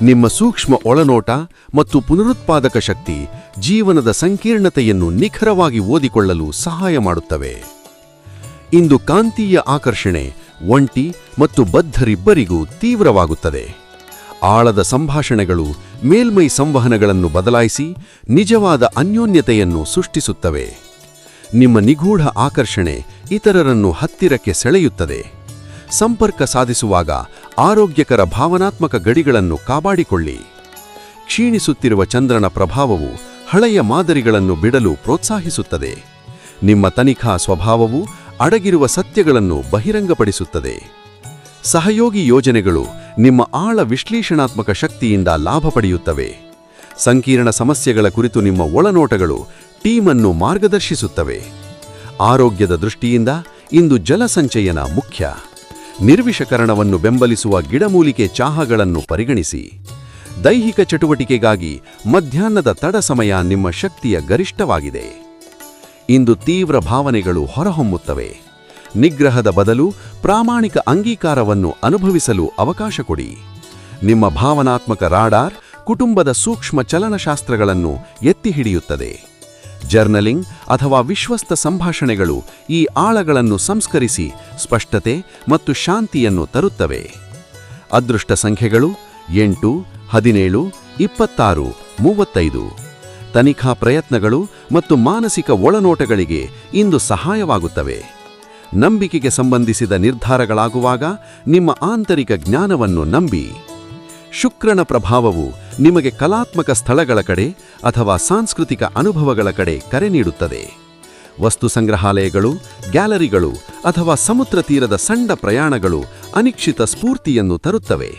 ನಿಮ್ಮ ಸೂಕ್ಷ್ಮ ಒಳನೋಟ ಮತ್ತು ಪುನರುತ್ಪಾದಕ ಶಕ್ತಿ ಜೀವನದ ಸಂಕೀರ್ಣತೆಯನ್ನು ನಿಖರವಾಗಿ ಓದಿಕೊಳ್ಳಲು ಸಹಾಯ ಮಾಡುತ್ತವೆ. ಇಂದು ಕಾಂತೀಯ ಆಕರ್ಷಣೆ ಒಂಟಿ ಮತ್ತು ಬದ್ಧರಿಬ್ಬರಿಗೂ ತೀವ್ರವಾಗುತ್ತದೆ. ಆಳದ ಸಂಭಾಷಣೆಗಳು ಮೇಲ್ಮೈ ಸಂವಹನಗಳನ್ನು ಬದಲಾಯಿಸಿ ನಿಜವಾದ ಅನ್ಯೋನ್ಯತೆಯನ್ನು ಸೃಷ್ಟಿಸುತ್ತವೆ. ನಿಮ್ಮ ನಿಗೂಢ ಆಕರ್ಷಣೆ ಇತರರನ್ನು ಹತ್ತಿರಕ್ಕೆ ಸೆಳೆಯುತ್ತದೆ. ಸಂಪರ್ಕ ಸಾಧಿಸುವಾಗ ಆರೋಗ್ಯಕರ ಭಾವನಾತ್ಮಕ ಗಡಿಗಳನ್ನು ಕಾಪಾಡಿಕೊಳ್ಳಿ. ಕ್ಷೀಣಿಸುತ್ತಿರುವ ಚಂದ್ರನ ಪ್ರಭಾವವು ಹಳೆಯ ಮಾದರಿಗಳನ್ನು ಬಿಡಲು ಪ್ರೋತ್ಸಾಹಿಸುತ್ತದೆ. ನಿಮ್ಮ ತನಿಖಾ ಸ್ವಭಾವವು ಅಡಗಿರುವ ಸತ್ಯಗಳನ್ನು ಬಹಿರಂಗಪಡಿಸುತ್ತದೆ. ಸಹಯೋಗಿ ಯೋಜನೆಗಳು ನಿಮ್ಮ ಆಳ ವಿಶ್ಲೇಷಣಾತ್ಮಕ ಶಕ್ತಿಯಿಂದ ಲಾಭ ಪಡೆಯುತ್ತವೆ. ಸಂಕೀರ್ಣ ಸಮಸ್ಯೆಗಳ ಕುರಿತು ನಿಮ್ಮ ಒಳನೋಟಗಳು ಟೀಮನ್ನು ಮಾರ್ಗದರ್ಶಿಸುತ್ತವೆ. ಆರೋಗ್ಯದ ದೃಷ್ಟಿಯಿಂದ ಇಂದು ಜಲಸಂಚಯನ ಮುಖ್ಯ. ನಿರ್ವಿಷಕರಣವನ್ನು ಬೆಂಬಲಿಸುವ ಗಿಡಮೂಲಿಕೆ ಚಹಾಗಳನ್ನು ಪರಿಗಣಿಸಿ. ದೈಹಿಕ ಚಟುವಟಿಕೆಗಾಗಿ ಮಧ್ಯಾಹ್ನದ ತಡ ಸಮಯ ನಿಮ್ಮ ಶಕ್ತಿಯ ಗರಿಷ್ಠವಾಗಿದೆ. ಇಂದು ತೀವ್ರ ಭಾವನೆಗಳು ಹೊರಹೊಮ್ಮುತ್ತವೆ. ನಿಗ್ರಹದ ಬದಲು ಪ್ರಾಮಾಣಿಕ ಅಂಗೀಕಾರವನ್ನು ಅನುಭವಿಸಲು ಅವಕಾಶ ಕೊಡಿ. ನಿಮ್ಮ ಭಾವನಾತ್ಮಕ ರಾಡಾರ್ ಕುಟುಂಬದ ಸೂಕ್ಷ್ಮ ಚಲನಶಾಸ್ತ್ರಗಳನ್ನು ಎತ್ತಿಹಿಡಿಯುತ್ತದೆ. ಜರ್ನಲಿಂಗ್ ಅಥವಾ ವಿಶ್ವಸ್ತ ಸಂಭಾಷಣೆಗಳು ಈ ಆಳಗಳನ್ನು ಸಂಸ್ಕರಿಸಿ ಸ್ಪಷ್ಟತೆ ಮತ್ತು ಶಾಂತಿಯನ್ನು ತರುತ್ತವೆ. ಅದೃಷ್ಟ ಸಂಖ್ಯೆಗಳು 8, 17, 26, 35. ತನಿಖಾ ಪ್ರಯತ್ನಗಳು ಮತ್ತು ಮಾನಸಿಕ ಒಳನೋಟಗಳಿಗೆ ಇಂದು ಸಹಾಯವಾಗುತ್ತವೆ. ನಂಬಿಕೆಗೆ ಸಂಬಂಧಿಸಿದ ನಿರ್ಧಾರಗಳಾಗುವಾಗ ನಿಮ್ಮ ಆಂತರಿಕ ಜ್ಞಾನವನ್ನು ನಂಬಿ. ಶುಕ್ರನ ಪ್ರಭಾವವು ನಿಮಗೆ ಕಲಾತ್ಮಕ ಸ್ಥಳಗಳ ಕಡೆ ಅಥವಾ ಸಾಂಸ್ಕೃತಿಕ ಅನುಭವಗಳ ಕಡೆ ಕರೆ ನೀಡುತ್ತದೆ. ವಸ್ತು ಸಂಗ್ರಹಾಲಯಗಳು, ಗ್ಯಾಲರಿಗಳು ಅಥವಾ ಸಮುದ್ರ ತೀರದ ಸಣ್ಣ ಪ್ರಯಾಣಗಳು ಅನಿಶ್ಚಿತ ಸ್ಫೂರ್ತಿಯನ್ನು ತರುತ್ತವೆ.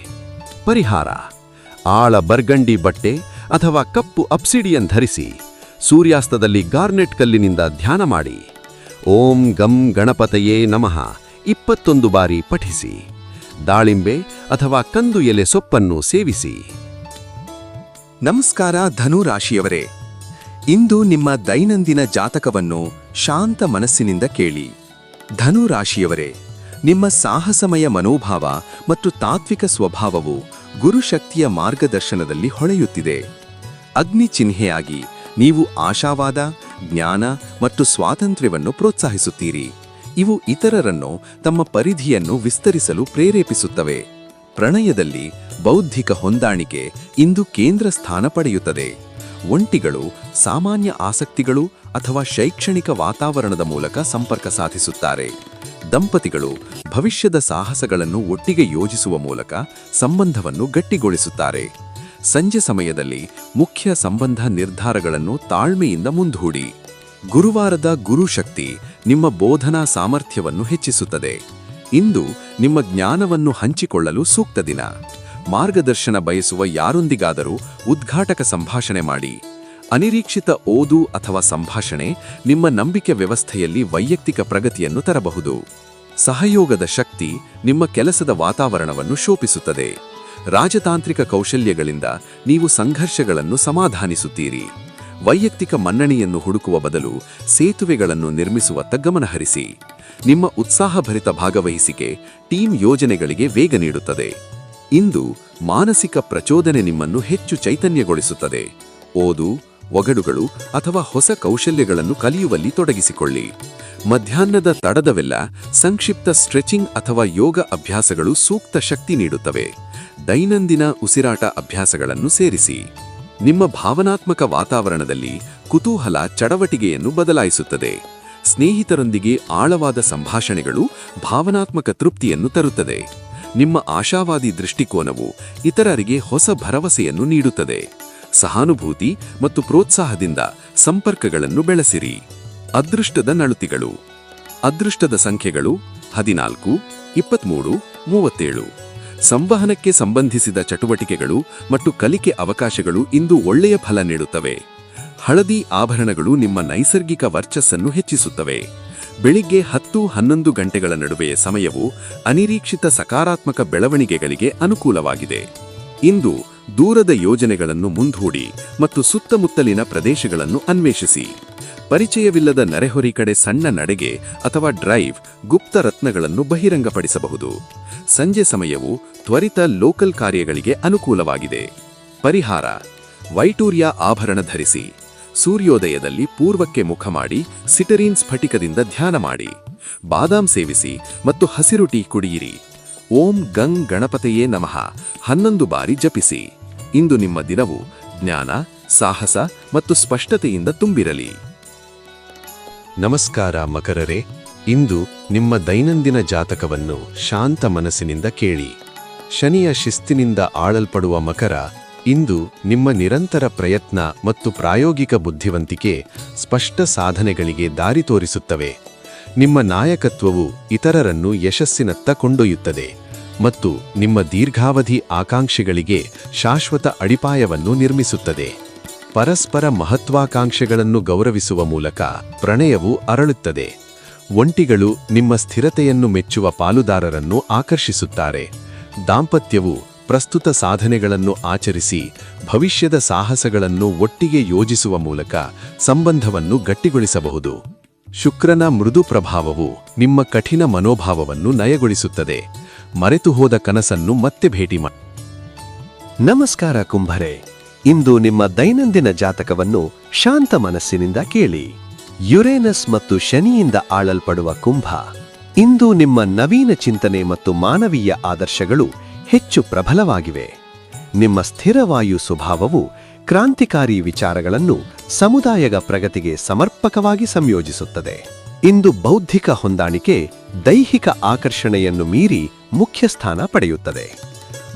ಪರಿಹಾರ: ಆಳ ಬರ್ಗಂಡಿ ಬಟ್ಟೆ ಅಥವಾ ಕಪ್ಪು ಅಬ್ಸಿಡಿಯನ್ ಧರಿಸಿ. ಸೂರ್ಯಾಸ್ತದಲ್ಲಿ ಗಾರ್ನೆಟ್ ಕಲ್ಲಿನಿಂದ ಧ್ಯಾನ ಮಾಡಿ. ಓಂ ಗಂ ಗಣಪತಯೇ ನಮಃ 21 ಬಾರಿ ಪಠಿಸಿ. ದಾಳಿಂಬೆ ಅಥವಾ ಕಂದು ಎಲೆ ಸೊಪ್ಪನ್ನು ಸೇವಿಸಿ. ನಮಸ್ಕಾರ ಧನು ರಾಶಿಯವರೇ, ಇಂದು ನಿಮ್ಮ ದೈನಂದಿನ ಜಾತಕವನ್ನು ಶಾಂತ ಮನಸ್ಸಿನಿಂದ ಕೇಳಿ. ಧನು ರಾಶಿಯವರೇ, ನಿಮ್ಮ ಸಾಹಸಮಯ ಮನೋಭಾವ ಮತ್ತು ತಾತ್ವಿಕ ಸ್ವಭಾವವು ಗುರುಶಕ್ತಿಯ ಮಾರ್ಗದರ್ಶನದಲ್ಲಿ ಹೊಳೆಯುತ್ತಿದೆ. ಅಗ್ನಿ ಚಿಹ್ನೆಯಾಗಿ ನೀವು ಆಶಾವಾದ, ಜ್ಞಾನ ಮತ್ತು ಸ್ವಾತಂತ್ರ್ಯವನ್ನು ಪ್ರೋತ್ಸಾಹಿಸುತ್ತೀರಿ. ಇವು ಇತರರನ್ನು ತಮ್ಮ ಪರಿಧಿಯನ್ನು ವಿಸ್ತರಿಸಲು ಪ್ರೇರೇಪಿಸುತ್ತವೆ. ಪ್ರಣಯದಲ್ಲಿ ಬೌದ್ಧಿಕ ಹೊಂದಾಣಿಕೆ ಇಂದು ಕೇಂದ್ರ ಸ್ಥಾನ ಪಡೆಯುತ್ತದೆ. ಒಂಟಿಗಳು ಸಾಮಾನ್ಯ ಆಸಕ್ತಿಗಳು ಅಥವಾ ಶೈಕ್ಷಣಿಕ ವಾತಾವರಣದ ಮೂಲಕ ಸಂಪರ್ಕ ಸಾಧಿಸುತ್ತಾರೆ. ದಂಪತಿಗಳು ಭವಿಷ್ಯದ ಸಾಹಸಗಳನ್ನು ಒಟ್ಟಿಗೆ ಯೋಜಿಸುವ ಮೂಲಕ ಸಂಬಂಧವನ್ನು ಗಟ್ಟಿಗೊಳಿಸುತ್ತಾರೆ. ಸಂಜೆ ಸಮಯದಲ್ಲಿ ಮುಖ್ಯ ಸಂಬಂಧ ನಿರ್ಧಾರಗಳನ್ನು ತಾಳ್ಮೆಯಿಂದ ಮುಂದೂಡಿ. ಗುರುವಾರದ ಗುರುಶಕ್ತಿ ನಿಮ್ಮ ಬೋಧನಾ ಸಾಮರ್ಥ್ಯವನ್ನು ಹೆಚ್ಚಿಸುತ್ತದೆ. ಇಂದು ನಿಮ್ಮ ಜ್ಞಾನವನ್ನು ಹಂಚಿಕೊಳ್ಳಲು ಸೂಕ್ತ ದಿನ. ಮಾರ್ಗದರ್ಶನ ಬಯಸುವ ಯಾರೊಂದಿಗಾದರೂ ಉದ್ಘಾಟಕ ಸಂಭಾಷಣೆ ಮಾಡಿ. ಅನಿರೀಕ್ಷಿತ ಓದು ಅಥವಾ ಸಂಭಾಷಣೆ ನಿಮ್ಮ ನಂಬಿಕೆ ವ್ಯವಸ್ಥೆಯಲ್ಲಿ ವೈಯಕ್ತಿಕ ಪ್ರಗತಿಯನ್ನು ತರಬಹುದು. ಸಹಯೋಗದ ಶಕ್ತಿ ನಿಮ್ಮ ಕೆಲಸದ ವಾತಾವರಣವನ್ನು ಶೋಭಿಸುತ್ತದೆ. ರಾಜತಾಂತ್ರಿಕ ಕೌಶಲ್ಯಗಳಿಂದ ನೀವು ಸಂಘರ್ಷಗಳನ್ನು ಸಮಾಧಾನಿಸುತ್ತೀರಿ. ವೈಯಕ್ತಿಕ ಮನ್ನಣೆಯನ್ನು ಹುಡುಕುವ ಬದಲು ಸೇತುವೆಗಳನ್ನು ನಿರ್ಮಿಸುವತ್ತ ಗಮನಹರಿಸಿ. ನಿಮ್ಮ ಉತ್ಸಾಹಭರಿತ ಭಾಗವಹಿಸಿಕೆ ಟೀಮ್ ಯೋಜನೆಗಳಿಗೆ ವೇಗ ನೀಡುತ್ತದೆ. ಇಂದು ಮಾನಸಿಕ ಪ್ರಚೋದನೆ ನಿಮ್ಮನ್ನು ಹೆಚ್ಚು ಚೈತನ್ಯಗೊಳಿಸುತ್ತದೆ. ಓದು, ಒಗಡುಗಳು ಅಥವಾ ಹೊಸ ಕೌಶಲ್ಯಗಳನ್ನು ಕಲಿಯುವಲ್ಲಿ ತೊಡಗಿಸಿಕೊಳ್ಳಿ. ಮಧ್ಯಾಹ್ನದ ತಡದವೆಲ್ಲ ಸಂಕ್ಷಿಪ್ತ ಸ್ಟ್ರೆಚಿಂಗ್ ಅಥವಾ ಯೋಗ ಅಭ್ಯಾಸಗಳು ಸೂಕ್ತ ಶಕ್ತಿ ನೀಡುತ್ತವೆ. ದೈನಂದಿನ ಉಸಿರಾಟ ಅಭ್ಯಾಸಗಳನ್ನು ಸೇರಿಸಿ. ನಿಮ್ಮ ಭಾವನಾತ್ಮಕ ವಾತಾವರಣದಲ್ಲಿ ಕುತೂಹಲ ಚಟವಟಿಕೆಯನ್ನು ಬದಲಾಯಿಸುತ್ತದೆ. ಸ್ನೇಹಿತರೊಂದಿಗೆ ಆಳವಾದ ಸಂಭಾಷಣೆಗಳು ಭಾವನಾತ್ಮಕ ತೃಪ್ತಿಯನ್ನು ತರುತ್ತದೆ. ನಿಮ್ಮ ಆಶಾವಾದಿ ದೃಷ್ಟಿಕೋನವು ಇತರರಿಗೆ ಹೊಸ ಭರವಸೆಯನ್ನು ನೀಡುತ್ತದೆ. ಸಹಾನುಭೂತಿ ಮತ್ತು ಪ್ರೋತ್ಸಾಹದಿಂದ ಸಂಪರ್ಕಗಳನ್ನು ಬೆಳೆಸಿರಿ. ಅದೃಷ್ಟದ ನಳುತಿಗಳು. ಅದೃಷ್ಟದ ಸಂಖ್ಯೆಗಳು 14, 23, 37. ಸಂವಹನಕ್ಕೆ ಸಂಬಂಧಿಸಿದ ಚಟುವಟಿಕೆಗಳು ಮತ್ತು ಕಲಿಕೆ ಅವಕಾಶಗಳು ಇಂದು ಒಳ್ಳೆಯ ಫಲ ನೀಡುತ್ತವೆ. ಹಳದಿ ಆಭರಣಗಳು ನಿಮ್ಮ ನೈಸರ್ಗಿಕ ವರ್ಚಸ್ಸನ್ನು ಹೆಚ್ಚಿಸುತ್ತವೆ. ಬೆಳಿಗ್ಗೆ 10-11 ಗಂಟೆಗಳ ನಡುವೆಯ ಸಮಯವು ಅನಿರೀಕ್ಷಿತ ಸಕಾರಾತ್ಮಕ ಬೆಳವಣಿಗೆಗಳಿಗೆ ಅನುಕೂಲವಾಗಿದೆ. ಇಂದು ದೂರದ ಯೋಜನೆಗಳನ್ನು ಮುಂದೂಡಿ ಮತ್ತು ಸುತ್ತಮುತ್ತಲಿನ ಪ್ರದೇಶಗಳನ್ನು ಅನ್ವೇಷಿಸಿ. ಪರಿಚಯವಿಲ್ಲದ ನೆರೆಹೊರೆ ಕಡೆ ಸಣ್ಣ ನಡೆಗೆ ಅಥವಾ ಡ್ರೈವ್ ಗುಪ್ತ ರತ್ನಗಳನ್ನು ಬಹಿರಂಗಪಡಿಸಬಹುದು. ಸಂಜೆ ಸಮಯವು ತ್ವರಿತ ಲೋಕಲ್ ಕಾರ್ಯಗಳಿಗೆ ಅನುಕೂಲವಾಗಿದೆ. ಪರಿಹಾರ: ವೈಟೂರ್ಯ ಆಭರಣ ಧರಿಸಿ. ಸೂರ್ಯೋದಯದಲ್ಲಿ ಪೂರ್ವಕ್ಕೆ ಮುಖ ಮಾಡಿ ಸಿಟರೀನ್ ಸ್ಫಟಿಕದಿಂದ ಧ್ಯಾನ ಮಾಡಿ. ಬಾದಾಮ್ ಸೇವಿಸಿ ಮತ್ತು ಹಸಿರು ಟೀ ಕುಡಿಯಿರಿ. ಓಂ ಗಂ ಗಣಪತಯೇ ನಮಃ 11 ಬಾರಿ ಜಪಿಸಿ. ಇಂದು ನಿಮ್ಮ ದಿನವು ಜ್ಞಾನ, ಸಾಹಸ ಮತ್ತು ಸ್ಪಷ್ಟತೆಯಿಂದ ತುಂಬಿರಲಿ. ನಮಸ್ಕಾರ ಮಕರರೇ, ಇಂದು ನಿಮ್ಮ ದೈನಂದಿನ ಜಾತಕವನ್ನು ಶಾಂತ ಮನಸ್ಸಿನಿಂದ ಕೇಳಿ. ಶನಿಯ ಶಿಸ್ತಿನಿಂದ ಆಳಲ್ಪಡುವ ಮಕರ ಇಂದು ನಿಮ್ಮ ನಿರಂತರ ಪ್ರಯತ್ನ ಮತ್ತು ಪ್ರಾಯೋಗಿಕ ಬುದ್ಧಿವಂತಿಕೆ ಸ್ಪಷ್ಟ ಸಾಧನೆಗಳಿಗೆ ದಾರಿ ತೋರಿಸುತ್ತವೆ. ನಿಮ್ಮ ನಾಯಕತ್ವವು ಇತರರನ್ನು ಯಶಸ್ಸಿನತ್ತ ಕೊಂಡೊಯ್ಯುತ್ತದೆ ಮತ್ತು ನಿಮ್ಮ ದೀರ್ಘಾವಧಿ ಆಕಾಂಕ್ಷೆಗಳಿಗೆ ಶಾಶ್ವತ ಅಡಿಪಾಯವನ್ನು ನಿರ್ಮಿಸುತ್ತದೆ. ಪರಸ್ಪರ ಮಹತ್ವಾಕಾಂಕ್ಷೆಗಳನ್ನು ಗೌರವಿಸುವ ಮೂಲಕ ಪ್ರಣಯವು ಅರಳುತ್ತದೆ. ಒಂಟಿಗಳು ನಿಮ್ಮ ಸ್ಥಿರತೆಯನ್ನು ಮೆಚ್ಚುವ ಪಾಲುದಾರರನ್ನು ಆಕರ್ಷಿಸುತ್ತಾರೆ. ದಾಂಪತ್ಯವು ಪ್ರಸ್ತುತ ಸಾಧನೆಗಳನ್ನು ಆಚರಿಸಿ ಭವಿಷ್ಯದ ಸಾಹಸಗಳನ್ನು ಒಟ್ಟಿಗೆ ಯೋಜಿಸುವ ಮೂಲಕ ಸಂಬಂಧವನ್ನು ಗಟ್ಟಿಗೊಳಿಸಬಹುದು. ಶುಕ್ರನ ಮೃದು ಪ್ರಭಾವವು ನಿಮ್ಮ ಕಠಿಣ ಮನೋಭಾವವನ್ನು ನಯಗೊಳಿಸುತ್ತದೆ. ಮರೆತುಹೋದ ಕನಸನ್ನು ಮತ್ತೆ ಭೇಟಿ ಮಾಡಿ. ನಮಸ್ಕಾರ ಕುಂಭರೇ, ಇಂದು ನಿಮ್ಮ ದೈನಂದಿನ ಜಾತಕವನ್ನು ಶಾಂತ ಮನಸ್ಸಿನಿಂದ ಕೇಳಿ. ಯುರೇನಸ್ ಮತ್ತು ಶನಿಯಿಂದ ಆಳಲ್ಪಡುವ ಕುಂಭ ಇಂದು ನಿಮ್ಮ ನವೀನ ಚಿಂತನೆ ಮತ್ತು ಮಾನವೀಯ ಆದರ್ಶಗಳು ಹೆಚ್ಚು ಪ್ರಬಲವಾಗಿವೆ. ನಿಮ್ಮ ಸ್ಥಿರವಾಯು ಸ್ವಭಾವವು ಕ್ರಾಂತಿಕಾರಿ ವಿಚಾರಗಳನ್ನು ಸಮುದಾಯದ ಪ್ರಗತಿಗೆ ಸಮರ್ಪಕವಾಗಿ ಸಂಯೋಜಿಸುತ್ತದೆ. ಇಂದು ಬೌದ್ಧಿಕ ಹೊಂದಾಣಿಕೆ ದೈಹಿಕ ಆಕರ್ಷಣೆಯನ್ನು ಮೀರಿ ಮುಖ್ಯ ಸ್ಥಾನ ಪಡೆಯುತ್ತದೆ.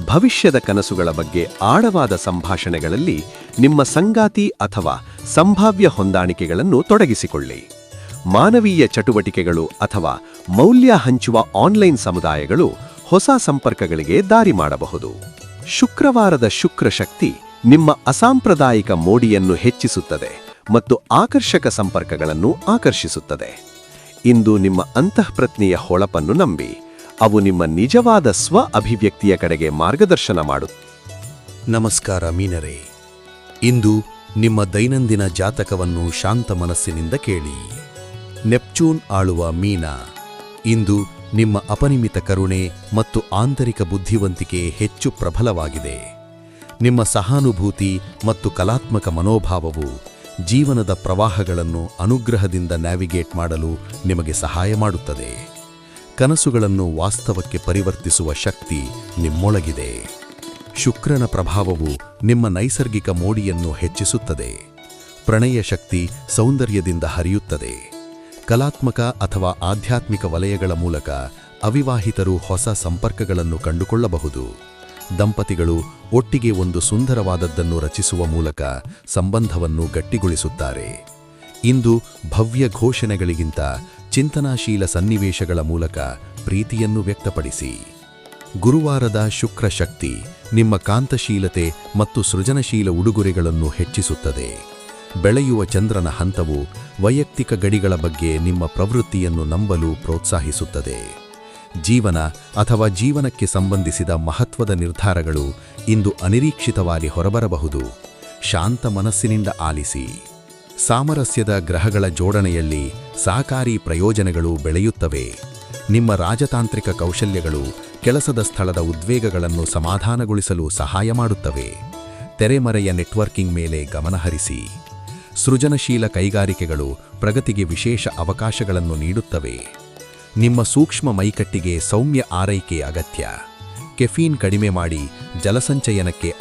ಭವಿಷ್ಯದ ಕನಸುಗಳ ಬಗ್ಗೆ ಆಳವಾದ ಸಂಭಾಷಣೆಗಳಲ್ಲಿ ನಿಮ್ಮ ಸಂಗಾತಿ ಅಥವಾ ಸಂಭಾವ್ಯ ಹೊಂದಾಣಿಕೆಗಳನ್ನು ತೊಡಗಿಸಿಕೊಳ್ಳಿ. ಮಾನವೀಯ ಚಟುವಟಿಕೆಗಳು ಅಥವಾ ಮೌಲ್ಯ ಹಂಚುವ ಆನ್ಲೈನ್ ಸಮುದಾಯಗಳು ಹೊಸ ಸಂಪರ್ಕಗಳಿಗೆ ದಾರಿ ಮಾಡಬಹುದು. ಶುಕ್ರವಾರದ ಶುಕ್ರ ಶಕ್ತಿ ನಿಮ್ಮ ಅಸಾಂಪ್ರದಾಯಿಕ ಮೋಡಿಯನ್ನು ಹೆಚ್ಚಿಸುತ್ತದೆ ಮತ್ತು ಆಕರ್ಷಕ ಸಂಪರ್ಕಗಳನ್ನು ಆಕರ್ಷಿಸುತ್ತದೆ. ಇಂದು ನಿಮ್ಮ ಅಂತಃಪ್ರಜ್ಞೆಯ ಹೊಳಪನ್ನು ನಂಬಿ, ಅವು ನಿಮ್ಮ ನಿಜವಾದ ಸ್ವ ಅಭಿವ್ಯಕ್ತಿಯ ಕಡೆಗೆ ಮಾರ್ಗದರ್ಶನ ಮಾಡುತ್ತವೆ. ನಮಸ್ಕಾರ ಮೀನರೇ, ಇಂದು ನಿಮ್ಮ ದೈನಂದಿನ ಜಾತಕವನ್ನು ಶಾಂತ ಮನಸ್ಸಿನಿಂದ ಕೇಳಿ. ನೆಪ್ಚೂನ್ ಆಳುವ ಮೀನ ಇಂದು ನಿಮ್ಮ ಅಪರಿಮಿತ ಕರುಣೆ ಮತ್ತು ಆಂತರಿಕ ಬುದ್ಧಿವಂತಿಕೆ ಹೆಚ್ಚು ಪ್ರಬಲವಾಗಿದೆ. ನಿಮ್ಮ ಸಹಾನುಭೂತಿ ಮತ್ತು ಕಲಾತ್ಮಕ ಮನೋಭಾವವು ಜೀವನದ ಪ್ರವಾಹಗಳನ್ನು ಅನುಗ್ರಹದಿಂದ ನ್ಯಾವಿಗೇಟ್ ಮಾಡಲು ನಿಮಗೆ ಸಹಾಯ ಮಾಡುತ್ತದೆ. ಕನಸುಗಳನ್ನು ವಾಸ್ತವಕ್ಕೆ ಪರಿವರ್ತಿಸುವ ಶಕ್ತಿ ನಿಮ್ಮೊಳಗಿದೆ. ಶುಕ್ರನ ಪ್ರಭಾವವು ನಿಮ್ಮ ನೈಸರ್ಗಿಕ ಮೋಡಿಯನ್ನು ಹೆಚ್ಚಿಸುತ್ತದೆ. ಪ್ರಣಯ ಶಕ್ತಿ ಸೌಂದರ್ಯದಿಂದ ಹರಿಯುತ್ತದೆ. ಕಲಾತ್ಮಕ ಅಥವಾ ಆಧ್ಯಾತ್ಮಿಕ ವಲಯಗಳ ಮೂಲಕ ಅವಿವಾಹಿತರು ಹೊಸ ಸಂಪರ್ಕಗಳನ್ನು ಕಂಡುಕೊಳ್ಳಬಹುದು. ದಂಪತಿಗಳು ಒಟ್ಟಿಗೆ ಒಂದು ಸುಂದರವಾದದ್ದನ್ನು ರಚಿಸುವ ಮೂಲಕ ಸಂಬಂಧವನ್ನು ಗಟ್ಟಿಗೊಳಿಸುತ್ತಾರೆ. ಇಂದು ಭವ್ಯ ಘೋಷಣೆಗಳಿಗಿಂತ ಚಿಂತನಾಶೀಲ ಸನ್ನಿವೇಶಗಳ ಮೂಲಕ ಪ್ರೀತಿಯನ್ನು ವ್ಯಕ್ತಪಡಿಸಿ. ಗುರುವಾರದ ಶುಕ್ರ ಶಕ್ತಿ ನಿಮ್ಮ ಕಾಂತಶೀಲತೆ ಮತ್ತು ಸೃಜನಶೀಲ ಉಡುಗೊರೆಗಳನ್ನು ಹೆಚ್ಚಿಸುತ್ತದೆ. ಬೆಳೆಯುವ ಚಂದ್ರನ ಹಂತವು ವೈಯಕ್ತಿಕ ಗಡಿಗಳ ಬಗ್ಗೆ ನಿಮ್ಮ ಪ್ರವೃತ್ತಿಯನ್ನು ನಂಬಲು ಪ್ರೋತ್ಸಾಹಿಸುತ್ತದೆ. ಜೀವನ ಅಥವಾ ಜೀವನಕ್ಕೆ ಸಂಬಂಧಿಸಿದ ಮಹತ್ವದ ನಿರ್ಧಾರಗಳು ಇಂದು ಅನಿರೀಕ್ಷಿತವಾಗಿ ಹೊರಬರಬಹುದು. ಶಾಂತ ಮನಸ್ಸಿನಿಂದ ಆಲಿಸಿ. ಸಾಮರಸ್ಯದ ಗ್ರಹಗಳ ಜೋಡಣೆಯಲ್ಲಿ ಸಹಕಾರಿ ಪ್ರಯೋಜನಗಳು ಬೆಳೆಯುತ್ತವೆ. ನಿಮ್ಮ ರಾಜತಾಂತ್ರಿಕ ಕೌಶಲ್ಯಗಳು ಕೆಲಸದ ಸ್ಥಳದ ಉದ್ವೇಗಗಳನ್ನು ಸಮಾಧಾನಗೊಳಿಸಲು ಸಹಾಯ ಮಾಡುತ್ತವೆ. ತೆರೆಮರೆಯ ನೆಟ್ವರ್ಕಿಂಗ್ ಮೇಲೆ ಗಮನಹರಿಸಿ. ಸೃಜನಶೀಲ ಕೈಗಾರಿಕೆಗಳು ಪ್ರಗತಿಗೆ ವಿಶೇಷ ಅವಕಾಶಗಳನ್ನು ನೀಡುತ್ತವೆ. ನಿಮ್ಮ ಸೂಕ್ಷ್ಮ ಮೈಕಟ್ಟಿಗೆ ಸೌಮ್ಯ ಆರೈಕೆ ಅಗತ್ಯ. ಕೆಫೀನ್ ಕಡಿಮೆ ಮಾಡಿ ಜಲಸಂಚಯನಕ್ಕೆ